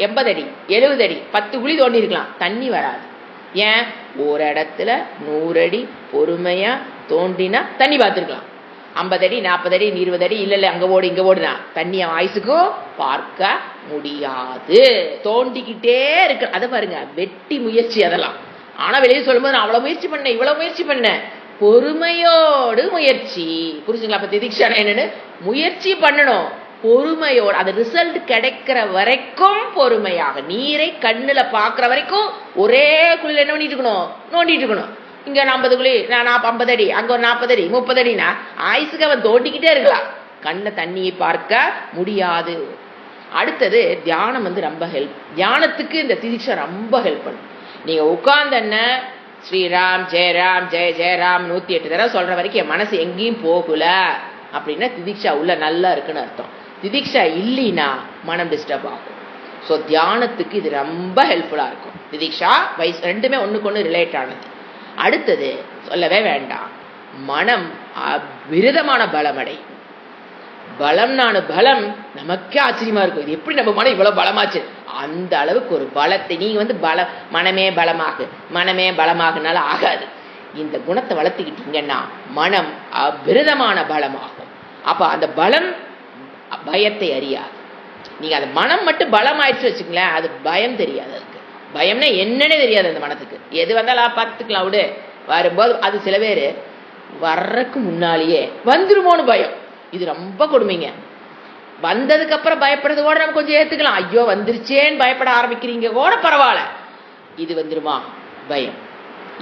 80 அடி 70 அடி 10 குழி தோண்டி இருக்கலாம், தண்ணி வராது. ஏன்? ஒரு இடத்துல 100 அடி பொறுமையா தோண்டினா தண்ணி பார்த்துருக்கலாம். 50 அடி 40 அடி 20 அடி இல்ல அங்க ஓடு இங்க ஓடுனா தண்ணிய ஆயுசுக்கும் பார்க்க முடியாது. தோண்டிக்கிட்டே இருக்கு. அதை பாருங்க, வெட்டி முயற்சி அதெல்லாம். ஆனா வெளியே சொல்லும்போது நான் அவ்வளவு முயற்சி பண்ணேன், இவ்வளவு முயற்சி பண்ணேன். பொறுமையோடு முயற்சி. புரிஞ்சுங்களா? அப்ப திதிக்ஷா என்னன்னு முயற்சி பண்ணணும், பொறுமையோடு. அது ரிசல்ட் கிடைக்கிற வரைக்கும் பொறுமையாக, நீரை கண்ணுல பாக்குற வரைக்கும் ஒரே குழியில என்ன பண்ணிட்டு இருக்கணும்? நோண்டிட்டு இருக்கணும். இங்க 50 குழி, நான் 50 அடி, அங்க ஒரு 40 அடி 30 அடினா ஆயுசுக்கு அவன் தோண்டிக்கிட்டே இருக்கலாம், கண்ண தண்ணியை பார்க்க முடியாது. அடுத்தது தியானம் ரொம்ப ஹெல்ப். தியானத்துக்கு இந்த திதிக்ஷா ரொம்ப ஹெல்ப் பண்ணும். நீங்க உட்கார்ந்த ஸ்ரீராம் ஜெயராம் ஜெய ஜெயராம் 108 தடவை சொல்ற வரைக்கும் என் மனசு எங்கேயும் போகல அப்படின்னா திதிக்ஷா உள்ள நல்லா இருக்குன்னு அர்த்தம். திதிக்ஷா இல்லைன்னா மனம் டிஸ்டர்ப் ஆகும். ஸோ தியானத்துக்கு இது ரொம்ப ஹெல்ப்ஃபுல்லா இருக்கும். திதிக்ஷா வயசு ரெண்டுமே ஒண்ணுக்கு ஒண்ணு ரிலேட் ஆனது. அடுத்தது சொல்லவே வேண்டாம், மனம் விருதமான பலமடை. பலம் நமக்கே ஆச்சரியமா இருக்கும், இது எப்படி நம்ம மனம் இவ்வளவு பலமாச்சு? அந்த அளவுக்கு ஒரு பலத்தை நீங்க மனமே பலமாகனால ஆகாது. இந்த குணத்தை வளர்த்துக்கிட்டீங்கன்னா மனம் விருதமான பலமாகும். அப்ப அந்த பலம் பயத்தை அறியாது. நீங்க அந்த மனம் மட்டும் பலம் ஆயிடுச்சு வச்சுங்களேன், அது பயம் தெரியாது. அதுக்கு பயம்னா என்னன்னே தெரியாது அந்த மனத்துக்கு. எது வந்தாலும் பார்த்துக்கலாம் விடு, வரும்போது அது சில பேர் வர்றதுக்கு முன்னாலேயே வந்துருமோன்னு பயம். இது ரொம்ப கொடுமைங்க. வந்ததுக்கு அப்புறம் பயப்படுறது கூட நம்ம கொஞ்சம் ஏத்துக்கலாம். ஐயோ வந்துருச்சேன்னு பயப்பட ஆரம்பிக்கிறீங்க கூட பரவாயில்ல. இது வந்துருமா பயம்,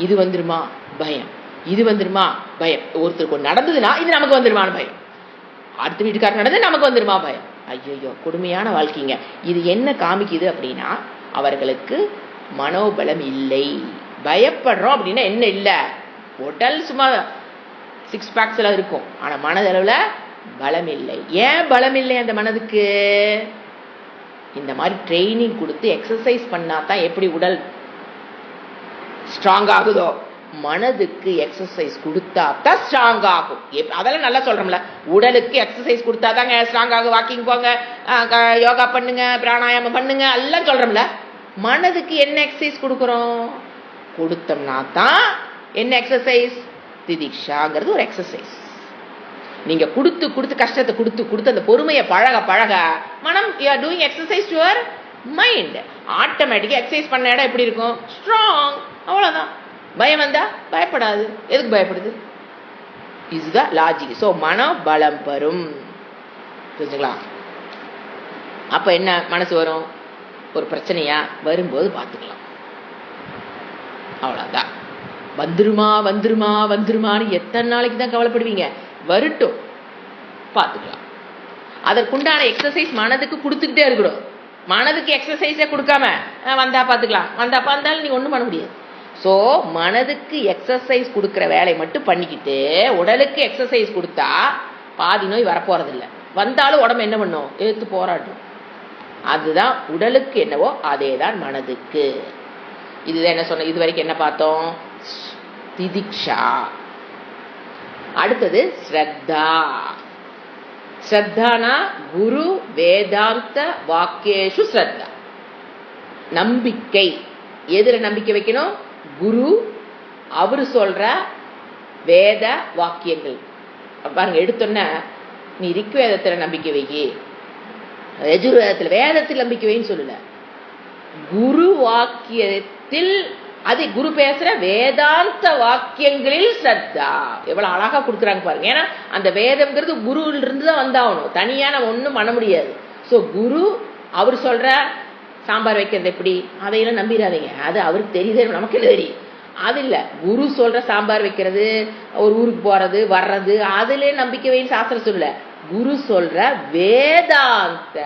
இது வந்துருமா பயம், இது வந்துருமா பயம். ஒருத்தருக்கு நடந்ததுன்னா இது நமக்கு வந்துருமான்னு பயம், அடுத்த வீட்டுக்காரர் நடந்தது நமக்கு வந்துருமா பயம். ஐயோ கொடுமையான வாழ்க்கைங்க. இது என்ன காமிக்குது அப்படின்னா, அவர்களுக்கு மனோபலம் இல்லை. பயப்படுறோம் அப்படின்னா என்ன இல்லை, உடல் சும்மா 6 பேக்ஸ்ல இருக்கும், ஆனா மனதளவுல பலம் இல்லை. ஏன் பலம் இல்லை அந்த மனதுக்கு? இந்த மாதிரி ட்ரைனிங் கொடுத்து எக்ஸசைஸ் பண்ணா தான் எப்படி உடல் ஸ்ட்ராங் ஆகுதோ, மனதுக்கு எக்ஸசைஸ் கொடுத்தா தான் ஸ்ட்ராங் ஆகும். அதெல்லாம் நல்லா சொல்றோம்ல, உடலுக்கு எக்ஸசைஸ் கொடுத்தா தாங்க ஸ்ட்ராங் ஆகும். வாக்கிங் போங்க, யோகா பண்ணுங்க, பிராணாயாமம் பண்ணுங்க, எல்லாம் சொல்றோம்ல. மனதுக்கு என்ன எக்ஸசைஸ் கொடுக்குறோம்? கொடுத்தோம்னா தான் என்ன எக்ஸசைஸ்? திதிக்ஷாங்கிறது ஒரு எக்ஸசைஸ். நீங்க கொடுத்து கொடுத்து கஷ்டத்தை கொடுத்து கொடுத்து அந்த பொறுமையை பழக பழக மனம், you are doing exercise to your mind. ஆட்டோமேட்டிக்கா எக்ஸசைஸ் பண்ண இடம் எப்படி இருக்கும்? ஸ்ட்ராங். அவ்வளவுதான். பயம் வந்தா பயப்படாது. எதுக்கு பயப்படுது? இதுதான் லாஜிக். ஸோ மனம் பலம் பெறும். புரிஞ்சுங்களா? அப்ப என்ன மனசு வரும்? ஒரு பிரச்சனையா வரும்போது பார்த்துக்கலாம், அவ்வளவுதான். வந்துருமா வந்துருமா வந்துருமான்னு எத்தனை நாளைக்கு தான் கவலைப்படுவீங்க? வரட்டும், பார்த்துக்கலாம். அதற்குண்டான எக்ஸசைஸ் மனதுக்கு கொடுத்துக்கிட்டே இருக்கணும். மனதுக்கு எக்ஸசைஸே கொடுக்காம வந்தா பார்த்துக்கலாம், வந்தாலும் நீங்க ஒன்றும் பண்ண முடியாது. ஸோ மனதுக்கு எக்ஸசைஸ் கொடுக்குற வேலையை மட்டும் பண்ணிக்கிட்டு உடலுக்கு எக்ஸசைஸ் கொடுத்தா பாதி நோய் வரப்போறதில்லை. வந்தாலும் உடம்பு என்ன பண்ணும்? எடுத்து போராடும். அதுதான் உடலுக்கு என்னவோ அதே தான் மனதுக்கு. இதுதான் என்ன சொன்ன, இது வரைக்கும் என்ன பார்த்தோம்? திதிக்ஷா. அடுத்தது ஸ்ரத்தா. ஸ்ரத்தானா குரு வேதாந்த வாக்கியேஷு ஸ்ரத்தா. நம்பிக்கை. எதுல நம்பிக்கை வைக்கணும்? குரு அவரு சொல்ற வேத வாக்கியங்கள். பாருங்க, எடுத்தோன்ன நீ ரிக்வேதத்துல நம்பிக்கை வைக்கி, யஜுர்வேதத்துல வேதத்தில் நம்பிக்கை வைன்னு சொல்லல, குரு வாக்கியத்தில், அது குரு பேசுற வேதாந்த வாக்கியங்களில் ஸ்ரத்தா. எவ்வளவு அழகா கொடுக்குறாங்க பாருங்க. ஏன்னா அந்த வேதம்ங்கிறது குருல இருந்து தான் வந்தாகணும், தனியா நம்ம ஒன்றும் பண்ண முடியாது. ஸோ குரு அவர் சொல்ற சாம்பார் வைக்கிறது எப்படி, அதையெல்லாம் நம்பிடாதீங்க. அது அவருக்கு தெரியுது, நமக்கு என்ன தெரியும்? அது இல்ல, குரு சொல்ற சாம்பார் வைக்கிறது, ஒரு ஊருக்கு போறது வர்றது, அதுல நம்பிக்கை வைன்னு சாஸ்திரம் சொல்ல. குரு சொல்ற வேதாந்த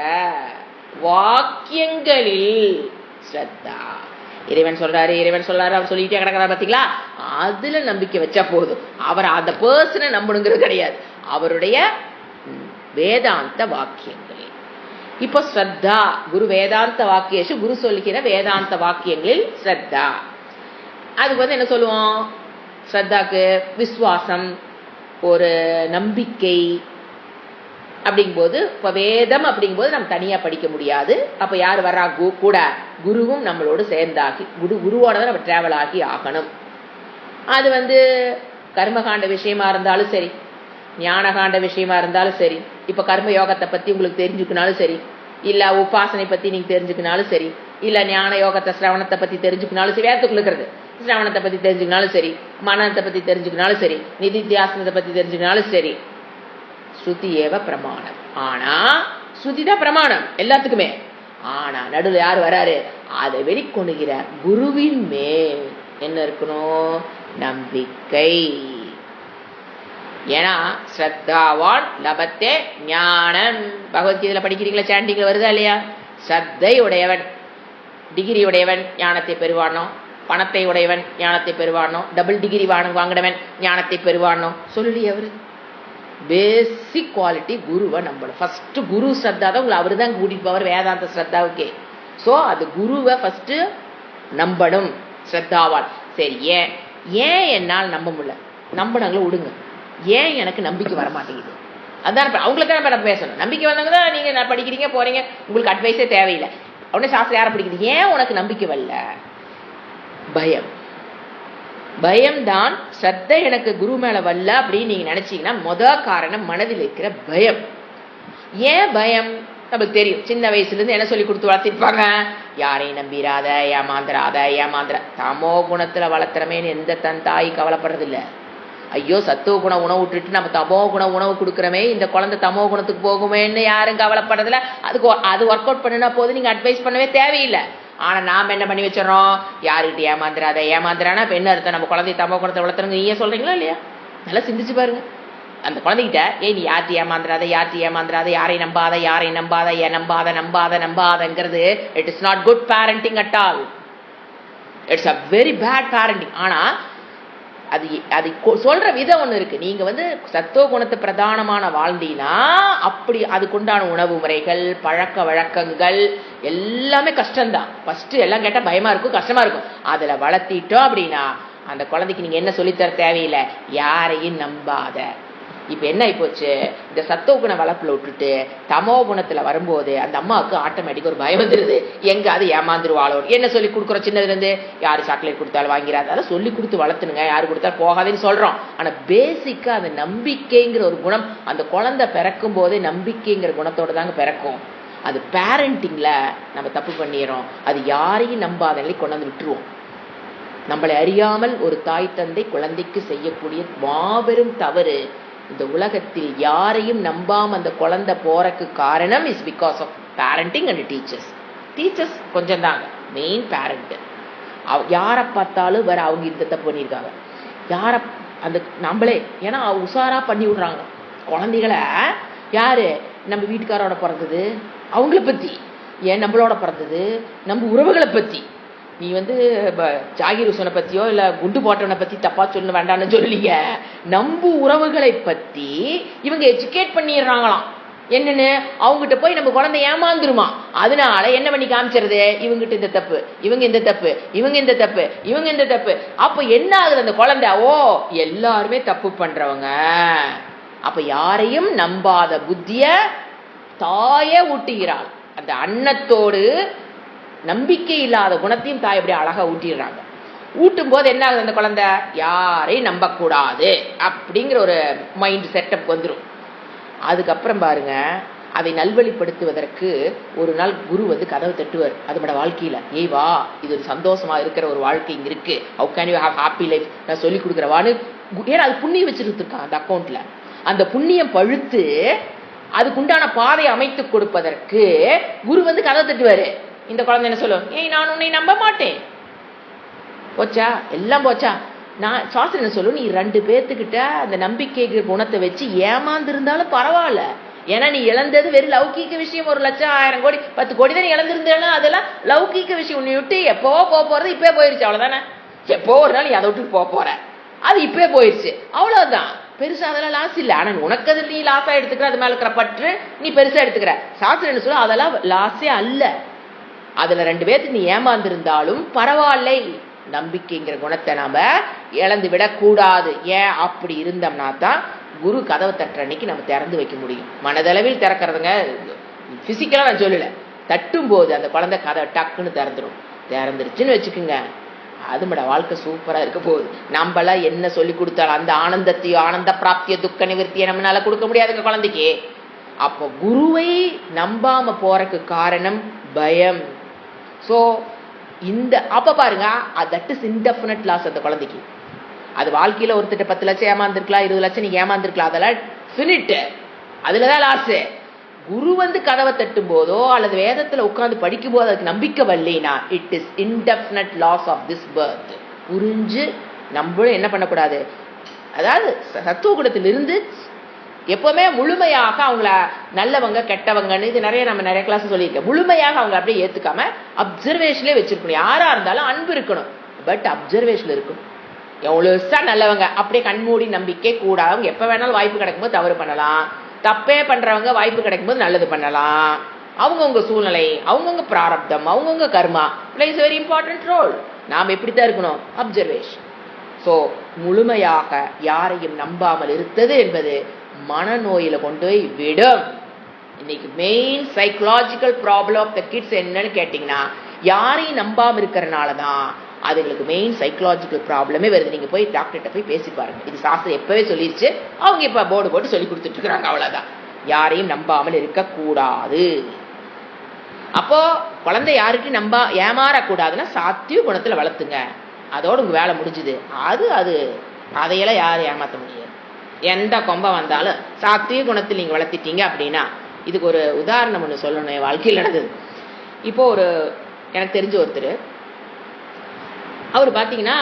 வாக்கியங்களில் ஸ்ரத்தா. இறைவன் சொல்றாரு அவர் சொல்லிட்டே கிடக்கிறார் பாத்தீங்களா, அதுல நம்பிக்கை வச்சா போதும். அவர் அந்த பர்சனை நம்பணுங்கிறது கிடையாது, அவருடைய வேதாந்த வாக்கியங்கள். இப்போ ஸ்ரத்தா குரு வேதாந்த வாக்கியேஷு, குரு சொல்லிக்கிற வேதாந்த வாக்கியங்களில் ஸ்ரத்தா. அதுக்கு என்ன சொல்லுவோம்? ஸ்ரத்தாக்கு விஸ்வாசம், ஒரு நம்பிக்கை. அப்படிங்கும்போது இப்போ வேதம் அப்படிங்கும்போது நம்ம தனியா படிக்க முடியாது. அப்ப யார் வர்றா? கூட குருவும் நம்மளோடு சேர்ந்தாகி, குருவோட தான் நம்ம டிராவல் ஆகி ஆகணும். அது கர்மகாண்ட விஷயமா இருந்தாலும் சரி, ஞானகாண்ட விஷயமா இருந்தாலும் சரி, இப்ப கர்ம யோகத்தை பத்தி உங்களுக்கு தெரிஞ்சுக்கினாலும் சரி, இல்ல உபாசனை பத்தி நீங்க தெரிஞ்சுக்கினாலும் சரி, இல்ல ஞான யோகத்தை சிரவணத்தை பத்தி தெரிஞ்சுக்கினாலும் சரி, வேதத்துக்குள்ள இருக்கிறது சிரவணத்தை பத்தி தெரிஞ்சுக்கினாலும் சரி, மனத்தை பத்தி தெரிஞ்சுக்கினாலும் சரி, நிதித்தியாசனத்தை பத்தி தெரிஞ்சுக்கினாலும் சரி, ஸ்ருதி ஏவ பிரமாணம். ஆனா ஸ்ருதி தான் பிரமாணம் எல்லாத்துக்குமே. ஆனா நடுவில் யார் வராரு? அதை வெளிக்கொண்டுகிற குருவின் மேல் என்ன இருக்கணும்? நம்பிக்கை. ஏன்னா ஸ்ரத்தாவான் லபத்தே ஞானம். பகவத்கீதையில படிக்கிறீங்களா? சாண்டிங்ல வருதா இல்லையா? ஸ்ரத்தை உடையவன், டிகிரி உடையவன் ஞானத்தை பெறுவானோ, பணத்தை உடையவன் ஞானத்தை பெறுவானோ, டபுள் டிகிரி வாங்கினவன் ஞானத்தை பெறுவானோ சொல்லி அவரு. பேசிக் குவாலிட்டி குருவை நம்பணும். ஃபர்ஸ்ட் குரு ஸ்ரத்தா தான் உங்களை அவரு தான் கூட்டிட்டு போவார் வேதாந்த ஸ்ரத்தாவுக்கே. ஸோ அது குருவை ஃபர்ஸ்ட் நம்பணும் ஸ்ரத்தாவால். சரி, ஏன் என்னால் நம்ப முடியல? நம்பினாங்களோ விடுங்க, ஏன் எனக்கு நம்பிக்கை வர மாட்டேங்குது? அதான் அவங்களுக்கு நம்ம பேசணும். நம்பிக்கை வந்தவங்க தான் நீங்க படிக்கிறீங்க போறீங்க, உங்களுக்கு அட்வைஸே தேவையில்லை. உடனே சாஸ்திரம் யாரை படிக்குது? ஏன் உனக்கு நம்பிக்கை வரல? பயம். பயம்தான் ஸ்ரத்தை எனக்கு குரு மேல வரல அப்படின்னு நீங்க நினைச்சீங்கன்னா முதல் காரணம் மனதில் இருக்கிற பயம். ஏன் பயம்? நமக்கு தெரியும், சின்ன வயசுல இருந்து என்ன சொல்லி கொடுத்து வளர்த்திருப்பாங்க? யாரையும் நம்பிராத, ஏமாந்திர. தமோ குணத்துல வளர்த்துறமேன்னு எந்த தன் தாய் கவலைப்படுறது இல்ல. ஐயோ சத்துவ குண உணவு விட்டுட்டு நம்ம தமோ குண உணவு கொடுக்குறமே, இந்த குழந்தை தமோ குணத்துக்கு போகுமேன்னு யாரும் கவலைப்படுறதில்ல. அது ஒர்க் அவுட் பண்ணினா போது, நீங்க அட்வைஸ் பண்ணவே தேவையில்லை. ஆனா நாம என்ன பண்ணி வச்சிடறோம்? யாருக்கிட்ட ஏமாந்திரானா இப்ப என்ன அர்த்தம்? நம்ம குழந்தை தமோ குணத்தை வளர்த்துறங்க நீயே சொல்றீங்களா இல்லையா? நல்லா சிந்திச்சு பாருங்க. அந்த குழந்தைகிட்ட நீ யார்ட்டி ஏமாந்துராத, யாரை நம்பாதங்கிறது it is not good parenting at all. It's a very bad parenting. ஆனா அது சொல்ற விதம் ஒண்ணு இருக்கு. நீங்க சத்துவ குணத்தை பிரதானமான வாழ்ந்தீங்கன்னா அப்படி அதுக்குண்டான உணவு முறைகள், பழக்க வழக்கங்கள் எல்லாமே கஷ்டம்தான். ஃபர்ஸ்ட் எல்லாம் கேட்டா பயமா இருக்கும், கஷ்டமா இருக்கும். அதுல வளர்த்திட்டோம் அப்படின்னா அந்த குழந்தைக்கு நீங்க என்ன சொல்லித்தர தேவையில்லை, யாரையும் நம்பாத. இப்ப என்ன ஆயிப்போச்சு, இந்த சத்துவ குண வளர்ப்புல விட்டுட்டு தமோ குணத்துல வரும்போது அந்த அம்மாவுக்கு ஆட்டோமேட்டிக் ஒரு பயம் வந்துருது, எங்க அது ஏமாந்துருவாளோ. என்ன சொல்லி கொடுக்குறோம், சின்னதுல இருந்து யாரு சாக்லேட் கொடுத்தாலும் வாங்கிறாது, அதெல்லாம் சொல்லி கொடுத்து வளர்த்துனுங்க, யாரு கொடுத்தாலும் போகாதுன்னு சொல்றோம். ஆனா பேசிக்கா அந்த நம்பிக்கைங்கிற ஒரு குணம் அந்த குழந்தை பிறக்கும் போதே நம்பிக்கைங்கிற குணத்தோட தாங்க பிறக்கும். அது பேரண்டிங்ல நம்ம தப்பு பண்ணிடுறோம். அது யாரையும் நம்பாத நிலை கொண்டு வந்து விட்டுருவோம். நம்மளை அறியாமல் ஒரு தாய் தந்தை குழந்தைக்கு செய்யக்கூடிய மாபெரும் தவறு. இந்த உலகத்தில் யாரையும் நம்பாம அந்த குழந்தை போறக்கு காரணம் is because of parenting and teachers. Teachers கொஞ்சம் தாங்க, மெயின் பேரண்ட். யாரை பார்த்தாலும் வேற அவங்க இந்த தப்பு பண்ணியிருக்காங்க, யார அந்த நம்மளே ஏன்னா உஷாரா பண்ணி விடுறாங்க குழந்தைகளை. யாரு நம்ம வீட்டுக்காரோட பிறந்தது அவங்கள பத்தி, ஏன் நம்மளோட பிறந்தது நம்ம உறவுகளை பத்தி. நீ ஜாகிர் ஹுசனை பத்தியோ இல்ல குண்டு போட்டவனை பத்தி தப்பா சொல்ல வேண்டாம்னு சொல்லலீங்க, நம்பு உறவுகளை பத்தி இவங்க எஜுகேட் பண்ணிடுறாங்களாம். என்னன்னு அவங்ககிட்ட போய் நம்ம குழந்தை ஏமாந்துருமா, அதனால என்ன பண்ணி காமிச்சிருது, இவங்கிட்ட இந்த தப்பு, இவங்க இந்த தப்பு, இவங்க இந்த தப்பு, இவங்க இந்த தப்பு. அப்ப என்ன ஆகுது, அந்த குழந்தை எல்லாருமே தப்பு பண்றவங்க. அப்ப யாரையும் நம்பாத புத்திய தாயே ஊட்டுகிறாள். அந்த அன்னத்தோடு நம்பிக்கை இல்லாத குணத்தையும் தாய் அப்படி அழகா ஊட்டிடுறாங்க. ஊட்டும் போது என்ன ஆகுது, அந்த குழந்தை யாரையும் நம்பக்கூடாது அப்படிங்கிற ஒரு மைண்ட் செட்டப் வந்துடும். அதுக்கப்புறம் பாருங்க, அதை நல்வழிப்படுத்துவதற்கு ஒரு நாள் குரு கதவை தட்டுவார். அதோட வாழ்க்கையில வா, இது ஒரு சந்தோஷமா இருக்கிற ஒரு வாழ்க்கை இங்க இருக்கு, how can you have happy life, நான் சொல்லி கொடுக்குறவான்னு. ஏன்னா அது புண்ணியம் வச்சிருக்கான் அந்த அக்கௌண்ட்ல. அந்த புண்ணியம் பழுத்து அதுக்குண்டான பாதையை அமைத்து கொடுப்பதற்கு குரு கதவை தட்டுவாரு. இந்த குழந்தை என்ன சொல்லும், நான் உன்னை நம்ப மாட்டேன், போச்சா எல்லாம் போச்சா. நான் சாஸ்திரம் என்ன சொல்லும், நீ 2 பேர்த்துக்கிட்ட அந்த நம்பிக்கை குணத்தை வச்சு ஏமாந்திருந்தாலும் பரவாயில்ல. ஏன்னா நீ இழந்தது வெறும் லௌகீக விஷயம். 1 லட்சம் 1000 கோடி 10 கோடி தான் இழந்திருந்தாலும் அதெல்லாம் லௌகீக விஷயம். உன்னை விட்டு எப்பவோ போறது இப்பவே போயிருச்சு, அவ்வளவுதானே. எப்போ ஒரு நாள் நீ அதை விட்டு போற, அது இப்பவே போயிருச்சு, அவ்வளவுதான். பெருசா அதெல்லாம் லாஸ் இல்லை. ஆனா உனக்கு அது நீ லாஸா எடுத்துக்கிற, அது மேல இருக்கிற பற்று நீ பெருசா எடுத்துக்கிற. சாஸ்திரம் என்ன சொல்ல, அதெல்லாம் லாஸே அல்ல. அதுல 2 பேர்த்துக்கு நீ ஏமாந்திருந்தாலும் பரவாயில்லை. நம்பிக்கைங்கிற குணத்தை நாம இழந்து விடக்கூடாது. ஏன் அப்படி இருந்தோம்னா தான் குரு கதவை தட்டுற அன்னைக்கு நம்ம திறந்து வைக்க முடியும். மனதளவில் திறக்கிறதுங்க, பிசிக்கலா நான் சொல்லல. தட்டும் போது அந்த குழந்தை கதவை டக்குன்னு திறந்துருச்சுன்னு வச்சுக்குங்க, அதுமட வாழ்க்கை சூப்பரா இருக்க போகுது. நம்மள என்ன சொல்லி கொடுத்தாலும் அந்த ஆனந்தத்தையோ ஆனந்த பிராப்திய துக்க நிவர்த்தியை நம்மளால கொடுக்க முடியாதுங்க குழந்தைக்கு. அப்போ குருவை நம்பாம போறதுக்கு காரணம் பயம். ஸோ அப்ப பாருங்க, தட் இஸ் இன்டெஃபினட் லாஸ் அந்த குழந்தைக்கு. அது வாழ்க்கையில ஒருத்தட்ட 10 லட்சம் ஏமாந்துருக்கலாம், 20 லட்சம் நீங்க ஏமாந்துருக்கலாம், அதெல்லாம் ஃபினிட், அதுலதான் லாஸ். குரு கதவை தட்டும் போதோ அல்லது வேதத்துல உட்கார்ந்து படிக்கும் போது அதுக்கு நம்பிக்கை வரலைனா it is indefinite loss of this birth. புரிஞ்சு நம்மளும் என்ன பண்ணக்கூடாது, அதாவது சத்துவ குணத்திலிருந்து எப்பவுமே முழுமையாக அவங்கள நல்லவங்க கெட்டவங்கன்னு இது நம்ம நிறைய கிளாஸ் சொல்லியிருக்கேன். முழுமையாக அவங்க அப்படியே ஏத்துக்காம அப்சர்வேஷன்லேயே வச்சிருக்கணும். யாரா இருந்தாலும் அன்பு இருக்கணும், பட் அப்சர்வேஷன் இருக்கணும். எவ்வளவு நல்லவங்க அப்படியே கண்மூடி நம்பிக்கை கூடாது. அவங்க எப்ப வேணாலும் வாய்ப்பு கிடைக்கும்போது தவறு பண்ணலாம், தப்பே பண்றவங்க வாய்ப்பு கிடைக்கும்போது நல்லது பண்ணலாம். அவங்கவுங்க சூழ்நிலை, அவங்கவுங்க பிராரப்தம், அவங்கவுங்க கர்மா பிளேஸ் வெரி இம்பார்ட்டன்ட் ரோல். நாம் எப்படித்தான் இருக்கணும், அப்சர்வேஷன். ஸோ முழுமையாக யாரையும் நம்பாமல் இருந்தது என்பது மனநோயில கொண்டு போய் விடும். இன்னைக்கு main psychological problem of the kids என்னன்னு கேட்டீங்கன்னா, யாரையும் நம்பாம இருக்கிறனாலதான் அதுங்களுக்கு மெயின் சைக்கலாஜிக்கல் ப்ராப்ளமே வருது. நீங்க போய் டாக்டர்கிட்ட போய் பேசி பாருங்க. இது சாஸ்திரம் எப்பவே சொல்லிருச்சு, அவங்க இப்ப போர்டு போட்டு சொல்லி கொடுத்துட்டு இருக்காங்க, அவ்வளவுதான். யாரையும் நம்பாமல் இருக்க-கூடாது. அப்போ குழந்தை யாருக்கும் ஏமாறக்கூடாதுன்னா சாத்திய குணத்துல வளர்த்துங்க, அதோட உங்க வேலை முடிஞ்சுது. அதையெல்லாம் யாரும் ஏமாத்த முடியாது. எந்த கொம்பை வந்தாலும் சாத்திய குணத்தில் நீங்க வளர்த்திட்டீங்க அப்படின்னா. இதுக்கு ஒரு உதாரணம் ஒன்று சொல்லணும், என் வாழ்க்கையில் நடந்தது. இப்போ எனக்கு தெரிஞ்ச ஒருத்தர், அவர் பார்த்தீங்கன்னா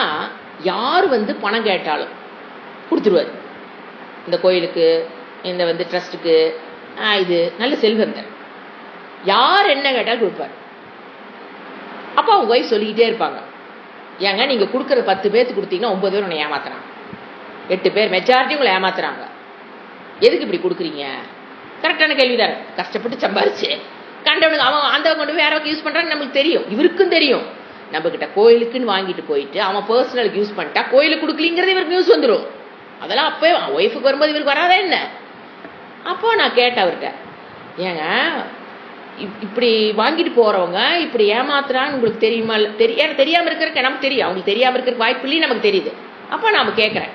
யார் பணம் கேட்டாலும் கொடுத்துருவார். இந்த கோயிலுக்கு, இந்த ட்ரஸ்ட்டுக்கு, இது நல்ல செல்வந்தர், யார் என்ன கேட்டாலும் கொடுப்பார். அப்போ அவங்க ஒய்ஃப் சொல்லிக்கிட்டே இருப்பாங்க, ஏங்க நீங்கள் கொடுக்குற 10 பேர்த்து கொடுத்தீங்கன்னா 9 பேர் உன்னை ஏமாத்துறாங்க, 8 பேர் மெஜாரிட்டி உங்களை ஏமாத்துறாங்க, எதுக்கு இப்படி கொடுக்குறீங்க? கரெக்டான கேள்விதானே. கஷ்டப்பட்டு சம்பாரிச்சு கண்டவனுக்கு அவன் ஆண்டவன் கொண்டு போய் யாராவது யூஸ் பண்ணுறான்னு நம்மளுக்கு தெரியும், இவருக்கும் தெரியும். நம்மக்கிட்ட கோயிலுக்குன்னு வாங்கிட்டு போயிட்டு அவன் பர்சனலுக்கு யூஸ் பண்ணிட்டா கோயிலுக்கு கொடுக்கலிங்கிறது இவருக்கு நியூஸ் வந்துடும். அதெல்லாம் அப்போ ஒய்ஃபுக்கு வரும்போது இவருக்கு வராதா என்ன? அப்போ நான் கேட்டேன் அவர்கிட்ட, ஏங்க இப்படி வாங்கிட்டு போகிறவங்க இப்படி ஏமாத்துறான்னு உங்களுக்கு தெரியுமா? ஏன்னா தெரியாமல் இருக்கிறதுக்கு நமக்கு தெரியும், அவங்களுக்கு தெரியாமல் இருக்கிறதுக்கு வாய்ப்பு இல்லைன்னு நமக்கு தெரியுது. அப்போ நான் கேட்குறேன்,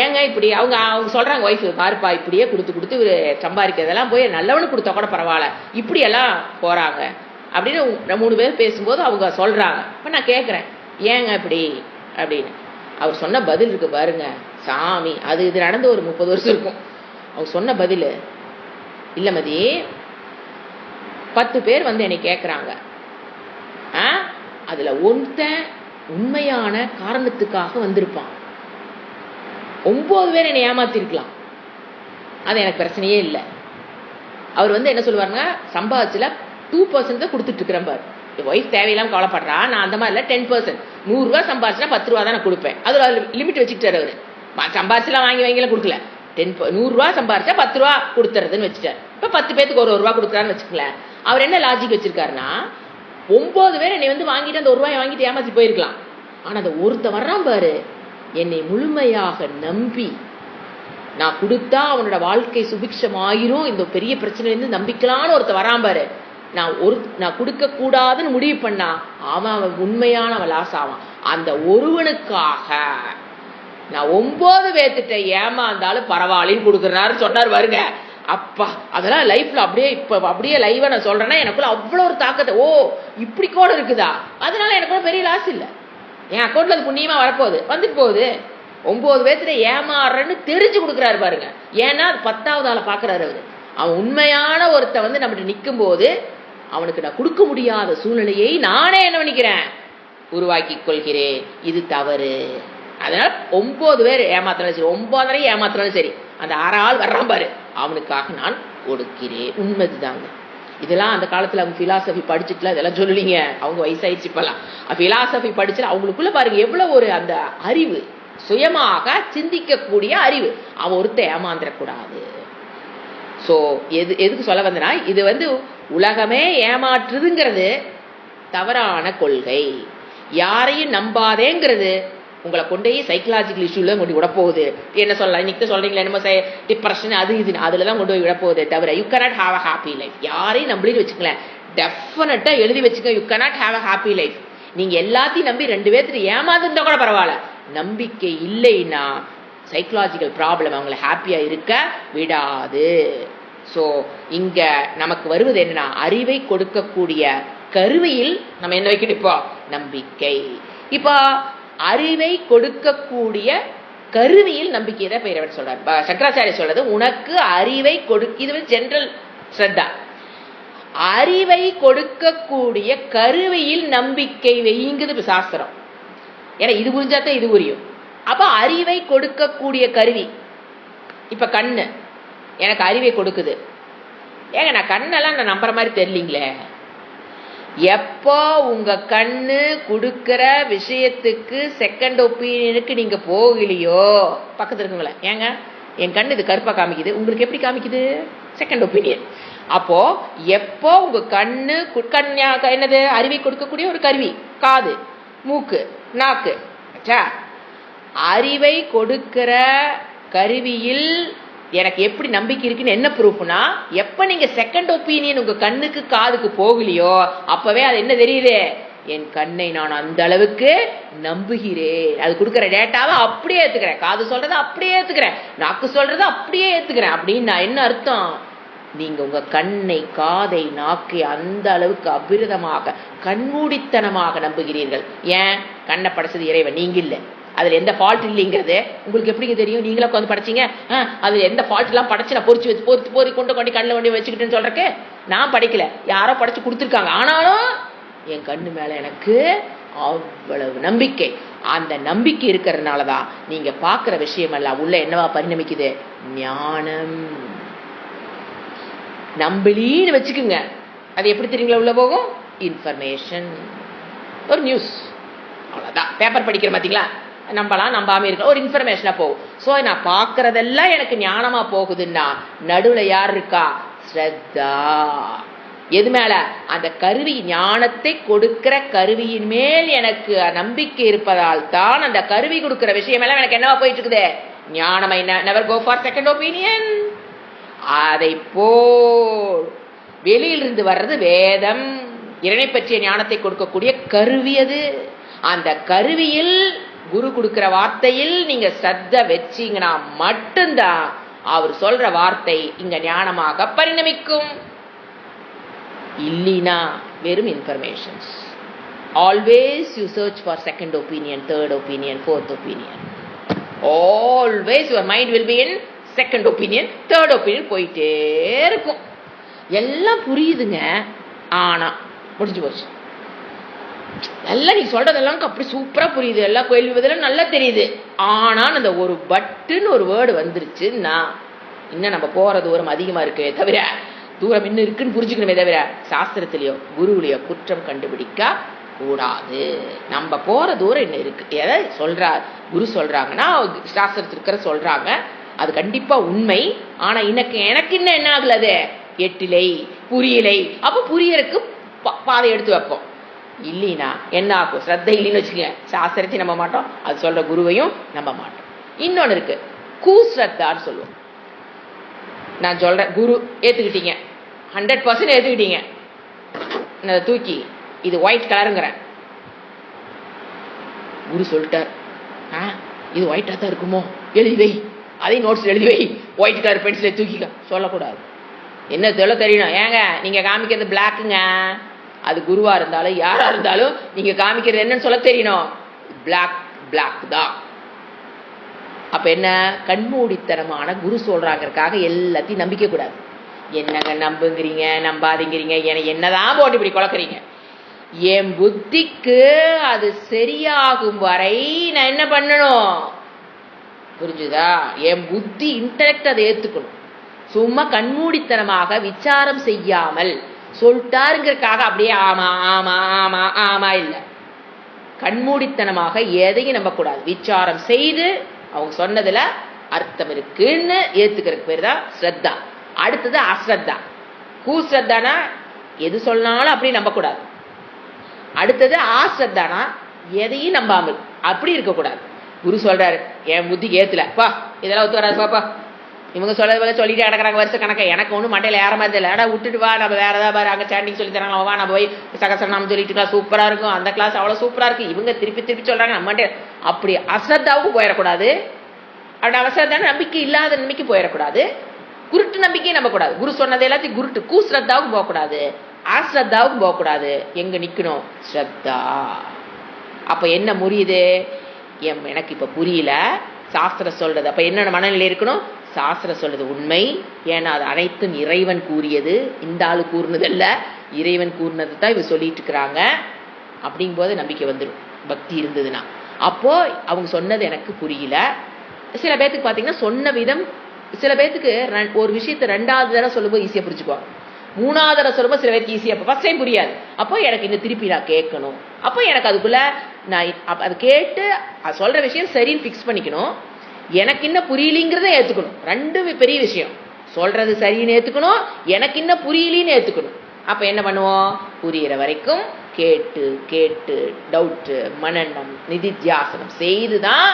ஏங்க இப்படி அவங்க சொல்கிறாங்க ஒய்ஃபு, பாருப்பா இப்படியே கொடுத்து இவர் சம்பாதிக்கிறதெல்லாம் போய் நல்லவனு கொடுத்தா கூட பரவாயில்ல, இப்படியெல்லாம் போகிறாங்க அப்படின்னு 3 பேர் பேசும்போது அவங்க சொல்கிறாங்க. இப்போ நான் கேட்குறேன், ஏங்க இப்படி அப்படின்னு. அவர் சொன்ன பதில் இருக்கு பாருங்க சாமி, இது நடந்து ஒரு 30 வருஷம் இருக்கும். அவங்க சொன்ன பதில், இல்லை மதி 10 பேர் என்னை கேட்குறாங்க, அதில் ஒருத்தன் உண்மையான காரணத்துக்காக வந்திருப்பான், 9 பேர் என்னை ஏமாத்திருக்கலாம், அது எனக்கு பிரச்சனையே இல்லை. அவர் என்ன சொல்லுவாருங்க, சம்பாதிச்சுல 2% தான் கொடுத்துட்டு இருக்கிறேன் பாரு, ஒய்ஃப் தேவையில்லாமல் கவலைப்படுறா, நான் அந்த மாதிரி இல்லை 10%, 100 ரூபா சம்பாதிச்சுனா 10 ரூபா தான் நான் கொடுப்பேன். அதில் லிமிட் வச்சுக்கிட்டார் அவர், சம்பாதிச்சுலாம் வாங்கிலாம் கொடுக்கல, 100 ரூபா சம்பாதிச்சா 10 ரூபா கொடுத்துறதுன்னு வச்சுட்டார். இப்போ 10 பேத்துக்கு 1 ரூபா கொடுக்குறான்னு வச்சுக்கலேன். அவர் என்ன லாஜிக் வச்சிருக்காருன்னா, 9 பேர் என்னை வாங்கிட்டு அந்த 1 ரூபாயை வாங்கிட்டு ஏமாற்றி போயிருக்கலாம், ஆனால் அந்த ஒருத்த வர்றான் பாரு, என்னை முழுமையாக நம்பி நான் கொடுத்தா அவனோட வாழ்க்கை சுபிக்ஷமாயிரும், இந்த பெரிய பிரச்சனையிலேருந்து நம்பிக்கலான்னு ஒருத்த வரான் பாரு, நான் கொடுக்க கூடாதுன்னு முடிவு பண்ணா அவன் உண்மையான லாஸ் ஆவான். அந்த ஒருவனுக்காக நான் 9 பேர்த்திட்ட ஏமாந்தாலும் பரவாயில்லன்னு கொடுக்குறாருன்னு சொன்னார் பாருங்க. அப்பா அதெல்லாம் லைஃப்ல அப்படியே லைவா நான் சொல்றேன்னா எனக்குள்ள அவ்வளோ ஒரு தாக்கத்தை, ஓ இப்படி கூட இருக்குதா, அதனால எனக்குள்ள பெரிய லாஸ் இல்லை, என் அக்கௌண்ட்ல அது புண்ணியமா வரப்போகுது, வந்துட்டு போகுது. 9 பேர்த்திட்ட ஏமாறுறன்னு தெரிஞ்சு கொடுக்குறாரு பாருங்க. ஏன்னா அது 10வது ஆளை பாக்குறாரு அவரு. அவன் உண்மையான ஒருத்த நம்மகிட்ட நிற்கும் போது அவனுக்கு நான் கொடுக்க முடியாத சூழ்நிலையை நானே என்ன பண்ணிக்கிறேன், உருவாக்கி கொள்கிறேன். இது தவறு. அதனால 9 பேர் ஏமாத்தினாலும் சரி, 9 ஏமாத்தினாலும் சரி, அந்த 6 ஆள் வர்றான் பாரு, அவனுக்காக நான் கொடுக்கிறேன். உண்மைதாங்க. இதெல்லாம் அந்த காலத்துல அவங்க பிலாசபி படிச்சுட்டுல இதெல்லாம் சொல்லலீங்க, அவங்க வயசாயிடுச்சு இப்பெல்லாம். பிலாசபி படிச்சுட்டு அவங்களுக்குள்ள பாருங்க எவ்வளவு ஒரு அந்த அறிவு, சுயமாக சிந்திக்கக்கூடிய அறிவு. அவன் ஒருத்த ஏமாந்துடக்கூடாது. ஸோ எதுக்கு சொல்ல வந்தனா, இது உலகமே ஏமாற்றுதுங்கிறது தவறான கொள்கை. யாரையும் நம்பாதேங்கிறது உங்களை கொண்டே சைக்கலாஜிக்கல் இஷ்யூல கொண்டு விட போகுது. என்ன சொல்லலாம், இன்னைக்கு சொல்றீங்களா என்னமோ டிப்ரெஷன் அது இது, அதுல தான் கொண்டு போய் விட போகுது தவிர you cannot have a happy life. யாரையும் நம்பலின்னு வச்சுக்கலேன், டெஃபினட்டா எழுதி வச்சுக்க, you cannot have a happy life. நீங்க எல்லாத்தையும் நம்பி 2 பேர்த்து ஏமாந்துருந்தா கூட பரவாயில்ல, நம்பிக்கை இல்லைன்னா சைக்கலாஜிக்கல் ப்ராப்ளம் அவங்களை ஹாப்பியா இருக்க விடாது. ஸோ இங்க நமக்கு வருவது என்னன்னா, அறிவை கொடுக்கக்கூடிய கருவியில் நம்ம என்ன வைக்கணும், இப்போ நம்பிக்கை. இப்போ அறிவை கொடுக்கக்கூடிய கருவியில் நம்பிக்கை தான் பெரியவன் சொல்றார். சங்கராச்சாரிய சொல்றது, உனக்கு அறிவை இது ஜெனரல் ஸ்ரத்தா, அறிவை கொடுக்கக்கூடிய கருவியில் நம்பிக்கை வைங்குது சாஸ்திரம். ஏன்னா இது புரிஞ்சாதான் இது புரியும். அப்ப அறிவை கொடுக்கக்கூடிய கருவி, இப்ப கண்ணு எனக்கு அறிவை கொடுக்குது. ஏங்க நான் கண்ணெல்லாம் நான் நம்புற மாதிரி தெரியலீங்களே. எப்போ உங்க கண்ணு கொடுக்கிற விஷயத்துக்கு செகண்ட் ஒப்பீனியனுக்கு நீங்க போகலையோ, பக்கத்துல இருக்குங்களே, ஏங்க என் கண்ணு இது கருப்பா காமிக்குது, உங்களுக்கு எப்படி காமிக்குது, செகண்ட் ஒப்பீனியன். அப்போ எப்போ உங்க கண்ணு என்னது, அறிவை கொடுக்கக்கூடிய ஒரு கருவி, காது, மூக்கு, நாக்கு, அறிவை கொடுக்கிற கருவியில் எனக்கு எப்படி நம்பிக்கை இருக்குன்னு என்ன ப்ரூஃப்னா, எப்ப நீங்க செகண்ட் ஒப்பீனியன் உங்க கண்ணுக்கு காதுக்கு போகலையோ அப்பவே அது என்ன தெரியுது, என் கண்ணை நான் அந்த அளவுக்கு நம்புகிறேன், அது கொடுக்குற டேட்டாவை அப்படியே ஏத்துக்கிறேன், காது சொல்றதை அப்படியே ஏத்துக்கிறேன், நாக்கு சொல்றதை அப்படியே ஏத்துக்கிறேன். அப்படின்னு என்ன அர்த்தம், நீங்க உங்க கண்ணை, காதை, நாக்கை அந்த அளவுக்கு அபிரதமாக கண்மூடித்தனமாக நம்புகிறீர்கள். ஏன், கண்ணை படைச்சது இறைவன், நீங்க இல்லை, அதுல எந்த ஃபால்ட் இல்லைங்கிறது உங்களுக்கு எப்படிங்க தெரியும், நீங்களா உட்காந்து படைச்சிங்க, அதுல எந்த ஃபால்ட் எல்லாம் படைச்சு நான் பொறிச்சு வச்சு பொறி கொண்டு கண்ணில் வண்டி வச்சுக்கிட்டேன்னு சொல்றக்கு நான் படைக்கல, யாரோ படைச்சு கொடுத்துருக்காங்க. ஆனாலும் என் கண்ணு மேல எனக்கு அவ்வளவு நம்பிக்கை. அந்த நம்பிக்கை இருக்கிறதுனாலதான் நீங்க பாக்குற விஷயம் எல்லாம் உள்ள என்னவா பரிணமிக்குது? ஞானம். நம்பலின்னு வச்சுக்குங்க, அது எப்படி தெரியுங்களா உள்ள போகும்? இன்ஃபர்மேஷன், ஒரு நியூஸ், அவ்வளவுதான். பேப்பர் படிக்கிற பாத்தீங்களா, நம்பலாம் நம்பாம இருக்கலாம், ஒரு இன்ஃபர்மேஷனா போகும். சோ நான் பாக்குறதெல்லாம் எனக்கு ஞானமா போகுதுன்னா நடுவுல யார் இருக்கா? ஸ்ரத்தா. எது மேல? அந்த கருவி, ஞானத்தை கொடுக்கிற கருவியின் மேல் எனக்கு நம்பிக்கை இருப்பதால் தான் அந்த கருவி கொடுக்கிற விஷயம் எல்லாம் எனக்கு என்னவா போயிட்டு இருக்குது? ஞானமை. Never go for second opinion. அதை போல் வெளியிலிருந்து வர்றது வேதம், இறைவனை பற்றிய ஞானத்தை கொடுக்கக்கூடிய கருவி. அது அந்த கருவியில் குரு கொடுக்கிற வார்த்தையில் நீங்க ஸ்ரத்த வச்சீங்கன்னா மட்டும்தான் அவர் சொல்ற வார்த்தை இங்க ஞானமாக பரிணமிக்கும். இல்லைனா வெறும் informations. Always you search for second opinion, third opinion, fourth opinion. Always your mind will be in second opinion, third opinion போயிட்டே இருக்கும். எல்லாம் புரியுதுங்க, ஆனா முடிஞ்சு போச்சு. எல்லாம் நீ சொல்றதெல்லாம் அப்படி சூப்பரா புரியுது, எல்லாம் கேள்வி பதிலும் நல்லா தெரியுது. ஆனா அந்த ஒரு பட்டுன்னு ஒரு வேர்டு வந்துருச்சுன்னா இன்னும் நம்ம போற தூரம் அதிகமா இருக்கே தவிர, தூரம் இன்னும் இருக்குன்னு புரிஞ்சுக்கணுமே தவிர சாஸ்திரத்திலேயோ குருவிலையோ குற்றம் கண்டுபிடிக்க கூடாது. நம்ம போற தூரம் இன்னும் இருக்கு. எதை சொல்றார் குரு சொல்றாங்கன்னா சாஸ்திரத்தில் இருக்கிற சொல்றாங்க, அது கண்டிப்பா உண்மை. ஆனா எனக்கு இன்னும் என்ன ஆகல, அது எட்டிலை, புரியலை. அப்ப புரியறதுக்கு பாதை எடுத்து வைப்போம். இல்லைன்னா என்ன ஆகும்? ஸ்ரத்த இல்லைன்னு வச்சுக்கோங்க, சாஸ்திரத்தையும் நம்ப மாட்டோம், அது சொல்ற குருவையும் நம்ப மாட்டோம். இன்னொன்னு இருக்கு, கூஸ்ரத்தான்னு சொல்லுவோம். நான் சொல்றேன், குரு ஏத்துக்கிட்டீங்க, 100% ஏத்துக்கிட்டீங்க, தூக்கி இது ஒயிட் கலருங்கிறேன். குரு சொல்லிட்டார், இது ஒயிட்டா தான் இருக்குமோ, எழுதி வை, அதையும் நோட்ஸ் எழுதி வை, ஒயிட் கலர் பென்சிலை தூக்கிக்க சொல்லக்கூடாது. என்ன தெரியணும்? ஏங்க நீங்க காமிக்கிறது பிளாக்குங்க, அது குருவா இருந்தாலும் யாரா இருந்தாலும் நீங்க காமிக்கிறது என்னன்னு சொல்ல தெரியணும், பிளாக் தான். அப்ப என்ன? கண்மூடித்தனமான குரு சொல்றாங்கிறதுக்காக எல்லாத்தையும் நம்பிக்க கூடாது. என்னங்க நம்புங்கிறீங்க, நம்பாதீங்கிறீங்க, என்னதான் போட்டு இப்படி குழக்கிறீங்க? என் புத்திக்கு அது சரியாகும் வரை நான் என்ன பண்ணணும்? புரிஞ்சுதா? என் புத்தி இன்டெலெக்ட் அதை ஏத்துக்கணும். சும்மா கண்மூடித்தனமாக விசாரம் செய்யாமல் சொல்லிட்டாருங்கிறதுக்காக அப்படியே ஆமா ஆமா ஆமா ஆமா இல்ல, கண்மூடித்தனமாக எதையும் நம்பக்கூடாது. விசாரம் செய்து அவங்க சொன்னதுல அர்த்தம் இருக்குன்னு ஏத்துக்கிறதுக்கு பேர் தான் ஸ்ரத்தா. அடுத்தது அஸ்ரத்தா. கூஸ்ரத்தானா எது சொன்னாலும் அப்படி நம்பக்கூடாது. அடுத்தது ஆஸ்ரத்தானா எதையும் நம்பாமல் அப்படி இருக்கக்கூடாது. குரு சொல்றாரு, என் புத்திக்கு ஏத்துல பா, இதெல்லாம் ஒத்து வராது பாப்பா, இவங்க சொல்றது சொல்லிட்டு கிடக்குறாங்க வருஷ கணக்க, எனக்கு ஒன்றும் மண்டையில ஏற மாதிரி இல்லை, அடா விட்டுட்டு வா, நம்ம வேற ஏதாவது பாரு, அங்கே சாண்டிங் சொல்லி தராங்க, வா நம்ம போய் சகசரநாமம் சொல்லிட்டு கிளாஸ் சூப்பரா இருக்கும், அந்த கிளாஸ் அவ்வளோ சூப்பரா இருக்கு, இவங்க திருப்பி சொல்றாங்க நம்ம மண்டையில. அப்படி அஸ்ரத்தாவுக்கு போயிடக்கூடாது. அப்படி அவசரத்தான நம்பிக்கை இல்லாத நம்பிக்கை போயிடக்கூடாது. குருட்டு நம்பிக்கையை நம்பக்கூடாது. குரு சொன்னது எல்லாத்தையும் குருட்டு கூஸ்ரத்தாவுக்கும் போகக்கூடாது, ஆஸ்ரத்தாவுக்கும் போகக்கூடாது. எங்க நிக்கணும்? ஸ்ரத்தா. அப்ப என்ன முடியுது? எனக்கு இப்ப புரியல சாஸ்திரம் சொல்றது. அப்ப என்ன மனநிலை இருக்கணும்? சாஸ்திரம் சொல்றது உண்மை, ஏன்னா அது அனைத்தும் இறைவன் கூறியது, இந்த ஆளு கூறினதல்ல, இறைவன் கூறினது தான் இவ சொல்லிட்டு இருக்கிறாங்க. அப்படிங்கும் போது நம்பிக்கை வந்துடும், பக்தி இருந்ததுன்னா. அப்போ அவங்க சொன்னது எனக்கு புரியல. சில பேர்த்துக்கு பாத்தீங்கன்னா சொன்ன விதம், சில பேர்த்துக்கு ஒரு விஷயத்த 2வது தடவை சொல்லும்போது ஈஸியா புரிஞ்சுக்குவாங்க, 3வது தடவை சொல்லும்போது சில பேருக்கு ஈஸியா, ஃபர்ஸ்ட் டைம் புரியாது. அப்போ எனக்கு இன்னும் திருப்பி நான் கேட்கணும். அப்போ எனக்கு அதுக்குள்ள நான் அதை கேட்டு அது சொல்ற விஷயம் சரின்னு ஃபிக்ஸ் பண்ணிக்கணும். எனக்கு இன்னும் புரியலிங்கிறத ஏத்துக்கணும். 2 பெரிய விஷயம். சொல்றது சரின்னு ஏத்துக்கணும், எனக்கு இன்னும் புரியலின்னு ஏத்துக்கணும். அப்ப என்ன பண்ணுவோம்? புரியிற வரைக்கும் கேட்டு கேட்டு டவுட்டு மனநம் நிதித்தியாசனம் செய்துதான்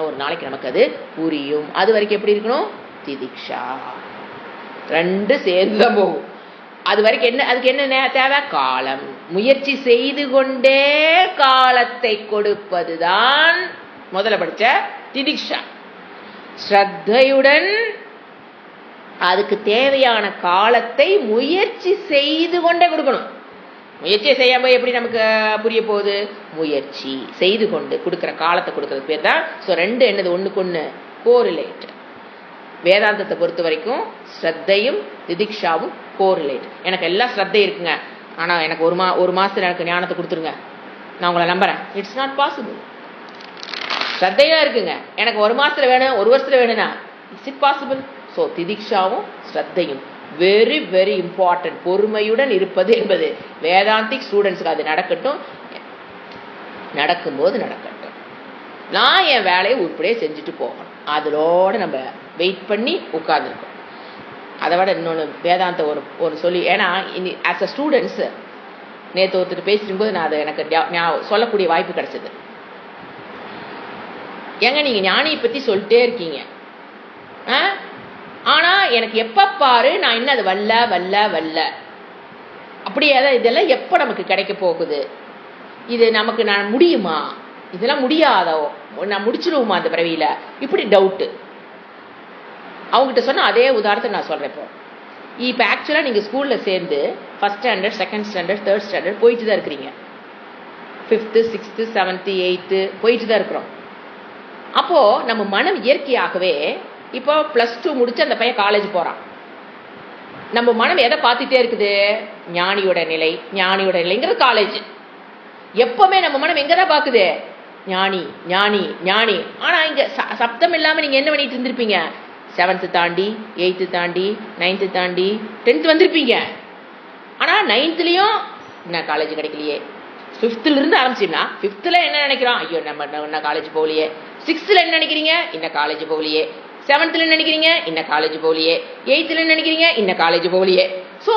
ஒரு நாளைக்கு நமக்கு அது புரியும். அது வரைக்கும் எப்படி இருக்கணும்? திதிக்ஷா. 2 சேர்ந்துதான் போகும். அது வரைக்கும் என்ன, அதுக்கு என்ன தேவை? காலம். முயற்சி செய்து கொண்டே காலத்தை கொடுப்பதுதான் முதல்ல படிச்ச திதிக்ஷா. ஸ்ரத்தையுடன் அதுக்கு தேவையான காலத்தை முயற்சி செய்து கொண்டே கொடுக்கணும். முயற்சியை செய்யாம எப்படி நமக்கு புரிய போகுது? முயற்சி செய்து கொண்டு கொடுக்கிற காலத்தை கொடுக்கறது பேர் தான். ஸோ 2 என்னது? ஒண்ணுக்கு ஒண்ணு கோரிலேட். வேதாந்தத்தை பொறுத்த வரைக்கும் ஸ்ரத்தையும் திதிக்ஷாவும் கோரிலேட். எனக்கு எல்லாம் ஸ்ரத்தை இருக்குங்க, ஆனா எனக்கு ஒரு மாசத்துல எனக்கு ஞானத்தை கொடுத்துருங்க, நான் உங்களை நம்புறேன். It's not possible. ஸ்ரத்தையா இருக்குங்க, எனக்கு 1 மாசத்துல வேணும், 1 வருஷத்துல வேணும்னா இஸ் இட் பாசிபிள்? ஸோ திதிக்ஷாவும் ஸ்ரத்தையும் வெரி வெரி இம்பார்ட்டன்ட். பொறுமையுடன் இருப்பது என்பது வேதாந்திக் ஸ்டூடெண்ட்ஸுக்கு அது நடக்கட்டும், நடக்கும்போது நடக்கட்டும். நான் என் வேலையை உருப்படியே செஞ்சுட்டு போகணும். அதோட நம்ம வெயிட் பண்ணி உட்கார்ந்துருக்கோம். அதை விட இன்னொன்று வேதாந்த ஒரு சொல்லி, ஏன்னா ஆஸ் அ ஸ்டூடெண்ட்ஸ் நேற்று ஒருத்தர் பேசிக்கும்போது நான் அதை எனக்கு சொல்லக்கூடிய வாய்ப்பு கிடைச்சது. ஏங்க நீங்கள் ஞானியை பற்றி சொல்லிட்டே இருக்கீங்க, ஆனால் எனக்கு எப்போ பாரு நான் இன்னும் அது வல்ல வல்ல வல்ல அப்படியே தான். இதெல்லாம் எப்போ நமக்கு கிடைக்க போகுது? இது நமக்கு நான் முடியுமா? இதெல்லாம் முடியாதோ, நான் முடிச்சிடுவோமா அந்த பிறவியில்? இப்படி டவுட்டு. அவங்ககிட்ட சொன்ன அதே உதாரணத்தை நான் சொல்கிறேன். இப்போ ஆக்சுவலாக நீங்கள் ஸ்கூலில் சேர்ந்து 1st standard 2nd standard 3rd standard போயிட்டு தான் இருக்கிறீங்க. 5th 6th 7th 8th போயிட்டு தான் இருக்கிறோம். அப்போது நம்ம மனம் இயற்கையாகவே இப்போ +2 முடிச்சு அந்த பையன் காலேஜ் போகிறான். நம்ம மனம் எதை பார்த்துட்டே இருக்குது? ஞானியோட நிலை, ஞானியோட நிலைங்கிறது காலேஜ். எப்பவுமே நம்ம மனம் எங்கே தான் பார்க்குது? ஞானி ஞானி ஞானி. ஆனால் இங்கே சப்தம் இல்லாமல் நீங்கள் என்ன பண்ணிட்டு இருந்திருப்பீங்க? 7th தாண்டி 8th தாண்டி 9th தாண்டி 10th வந்திருப்பீங்க. ஆனால் 9thலையும் என்ன காலேஜ் கிடைக்கலையே. 5thலிருந்து ஆரம்பிச்சிங்கன்னா 5thல என்ன நினைக்கிறோம்? ஐயோ நம்ம இன்னும் காலேஜ் போகலையே. 6thல என்ன நினைக்கிறீங்க? இன்னும் காலேஜ் போகலையே. 7thல நினைக்கிறீங்க இன்னும் காலேஜ் போகலையே. 8thல நினைக்கிறீங்க இன்னும் காலேஜ் போகலையே. ஸோ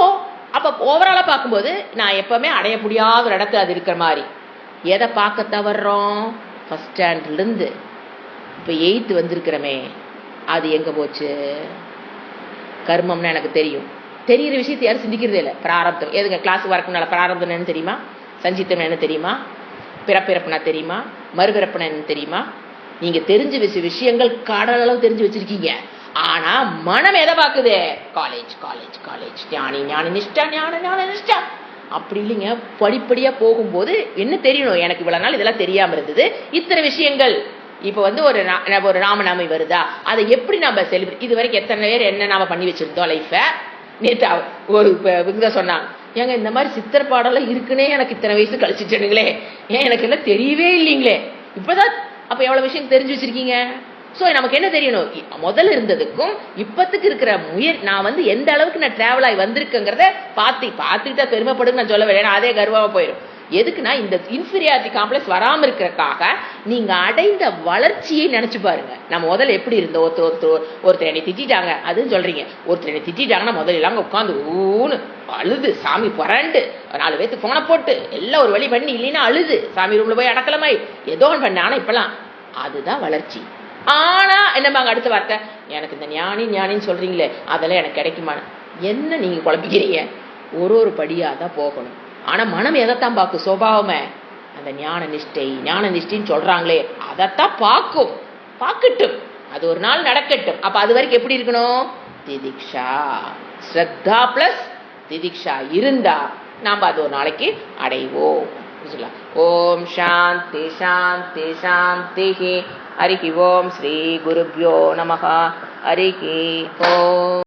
அப்போ ஓவராலாக பார்க்கும்போது நான் எப்பவுமே அடைய முடியாத ஒரு இடத்துல அது இருக்கிற மாதிரி. எதை பார்க்க தவறோம்? 1st ஸ்டாண்டர்ட்லேருந்து இப்போ 8th வந்திருக்கிறமே, அது எங்கே போச்சு? கர்மம்னா எனக்கு தெரியும். தெரிகிற விஷயத்தை யாரும் சிந்திக்கிறதே இல்லை. பிராரப்தம் எதுங்க? கிளாஸுக்கு வரக்குனால பிராரப்தம் என்ன தெரியுமா? சஞ்சித்தம் என்ன தெரியுமா? பிறப்பிறப்புனா தெரியுமா? மறுபிறப்புனா என்ன தெரியுமா? நீங்கள் தெரிஞ்ச விஷயங்கள் கடல் அளவு தெரிஞ்சு வச்சிருக்கீங்க. ஆனால் மனம் எதை பார்க்குது? காலேஜ் காலேஜ் காலேஜ், ஞானி ஞானி நிஷ்டா, ஞான ஞான நிஷ்டா. அப்படி இல்லைங்க. படிப்படியாக போகும்போது என்ன தெரியணும்? எனக்கு இவ்வளோ நாள் இதெல்லாம் தெரியாமல் இருந்தது, இத்தனை விஷயங்கள். இப்போ ஒரு ராமநாமி வருதா, அதை எப்படி நம்ம செலிப்ரேட், இது வரைக்கும் எத்தனை பேர் என்ன நாம பண்ணி வச்சுருந்தோம் லைஃப்பை. நேற்று ஒரு விகிதம் சொன்னாங்க, ஏங்க இந்த மாதிரி சித்தர் பாடலாம் இருக்குன்னே எனக்கு இத்தனை வயசு கழிச்சிட்டேனுங்களே, ஏன் எனக்கு எல்லாம் தெரியவே இல்லைங்களே. இப்போதான் அப்போ எவ்வளோ விஷயம் தெரிஞ்சு வச்சுருக்கீங்க. ஸோ நமக்கு என்ன தெரியணும்? முதல்ல இருந்ததுக்கும் இப்போத்துக்கு இருக்கிற நான் எந்த அளவுக்கு நான் ட்ராவல் ஆகி வந்திருக்கேங்கிறத பார்த்துக்கிட்டா பெருமைப்படுன்னு நான் சொல்ல வேணும். அதே கர்வமாக போயிடும். எதுக்குன்னா இந்த இன்ஃபீரியாரிட்டி காம்ப்ளெக்ஸ் வராமல் இருக்கிறக்காக நீங்கள் அடைந்த வளர்ச்சியை நினச்சி பாருங்க. நம்ம முதல்ல எப்படி இருந்தோம்? ஒருத்தர் என்னை திட்டாங்க அதுன்னு சொல்கிறீங்க. ஒருத்தர் என்னை திட்டாங்கன்னா முதல்ல எல்லாம் உட்காந்து ஊன்னு அழுது சாமி புரண்டு 4 பேருக்கு ஃபோனை போட்டு எல்லாம் ஒரு வழி பண்ணி, இல்லைன்னா அழுது சாமி ரூமில் போய் அடக்கலமாய் ஏதோ ஒன்று பண்ண. ஆனால் இப்போலாம் அதுதான் வளர்ச்சி. ஆனால் என்னம்பாங்க அடுத்த வார்த்தை, எனக்கு இந்த ஞானின்னு சொல்கிறீங்களே அதெல்லாம் எனக்கு கிடைக்குமான்னு. என்ன நீங்கள் குழப்பிக்கிறீங்க? ஒரு படியாக தான் போகணும். ஆனால் மனம் எதைத்தான் பார்க்கும்? சுபாவமே அந்த ஞான நிஷ்டைன்னு சொல்கிறாங்களே அதைத்தான் பார்க்கும். பார்க்கட்டும், அது ஒரு நாள் நடக்கட்டும். அப்போ அது வரைக்கும் எப்படி இருக்கணும்? திதிக்ஷா, ஸ்ரத்தா ப்ளஸ் திதிக்ஷா இருந்தா நாம் அது ஒரு நாளைக்கு அடைவோம். ஓம் சாந்தி சாந்தி சாந்தி. ஹரிஹி ஓம் ஸ்ரீ குருப்யோ நமஹ. ஹரிஹி ஓம்.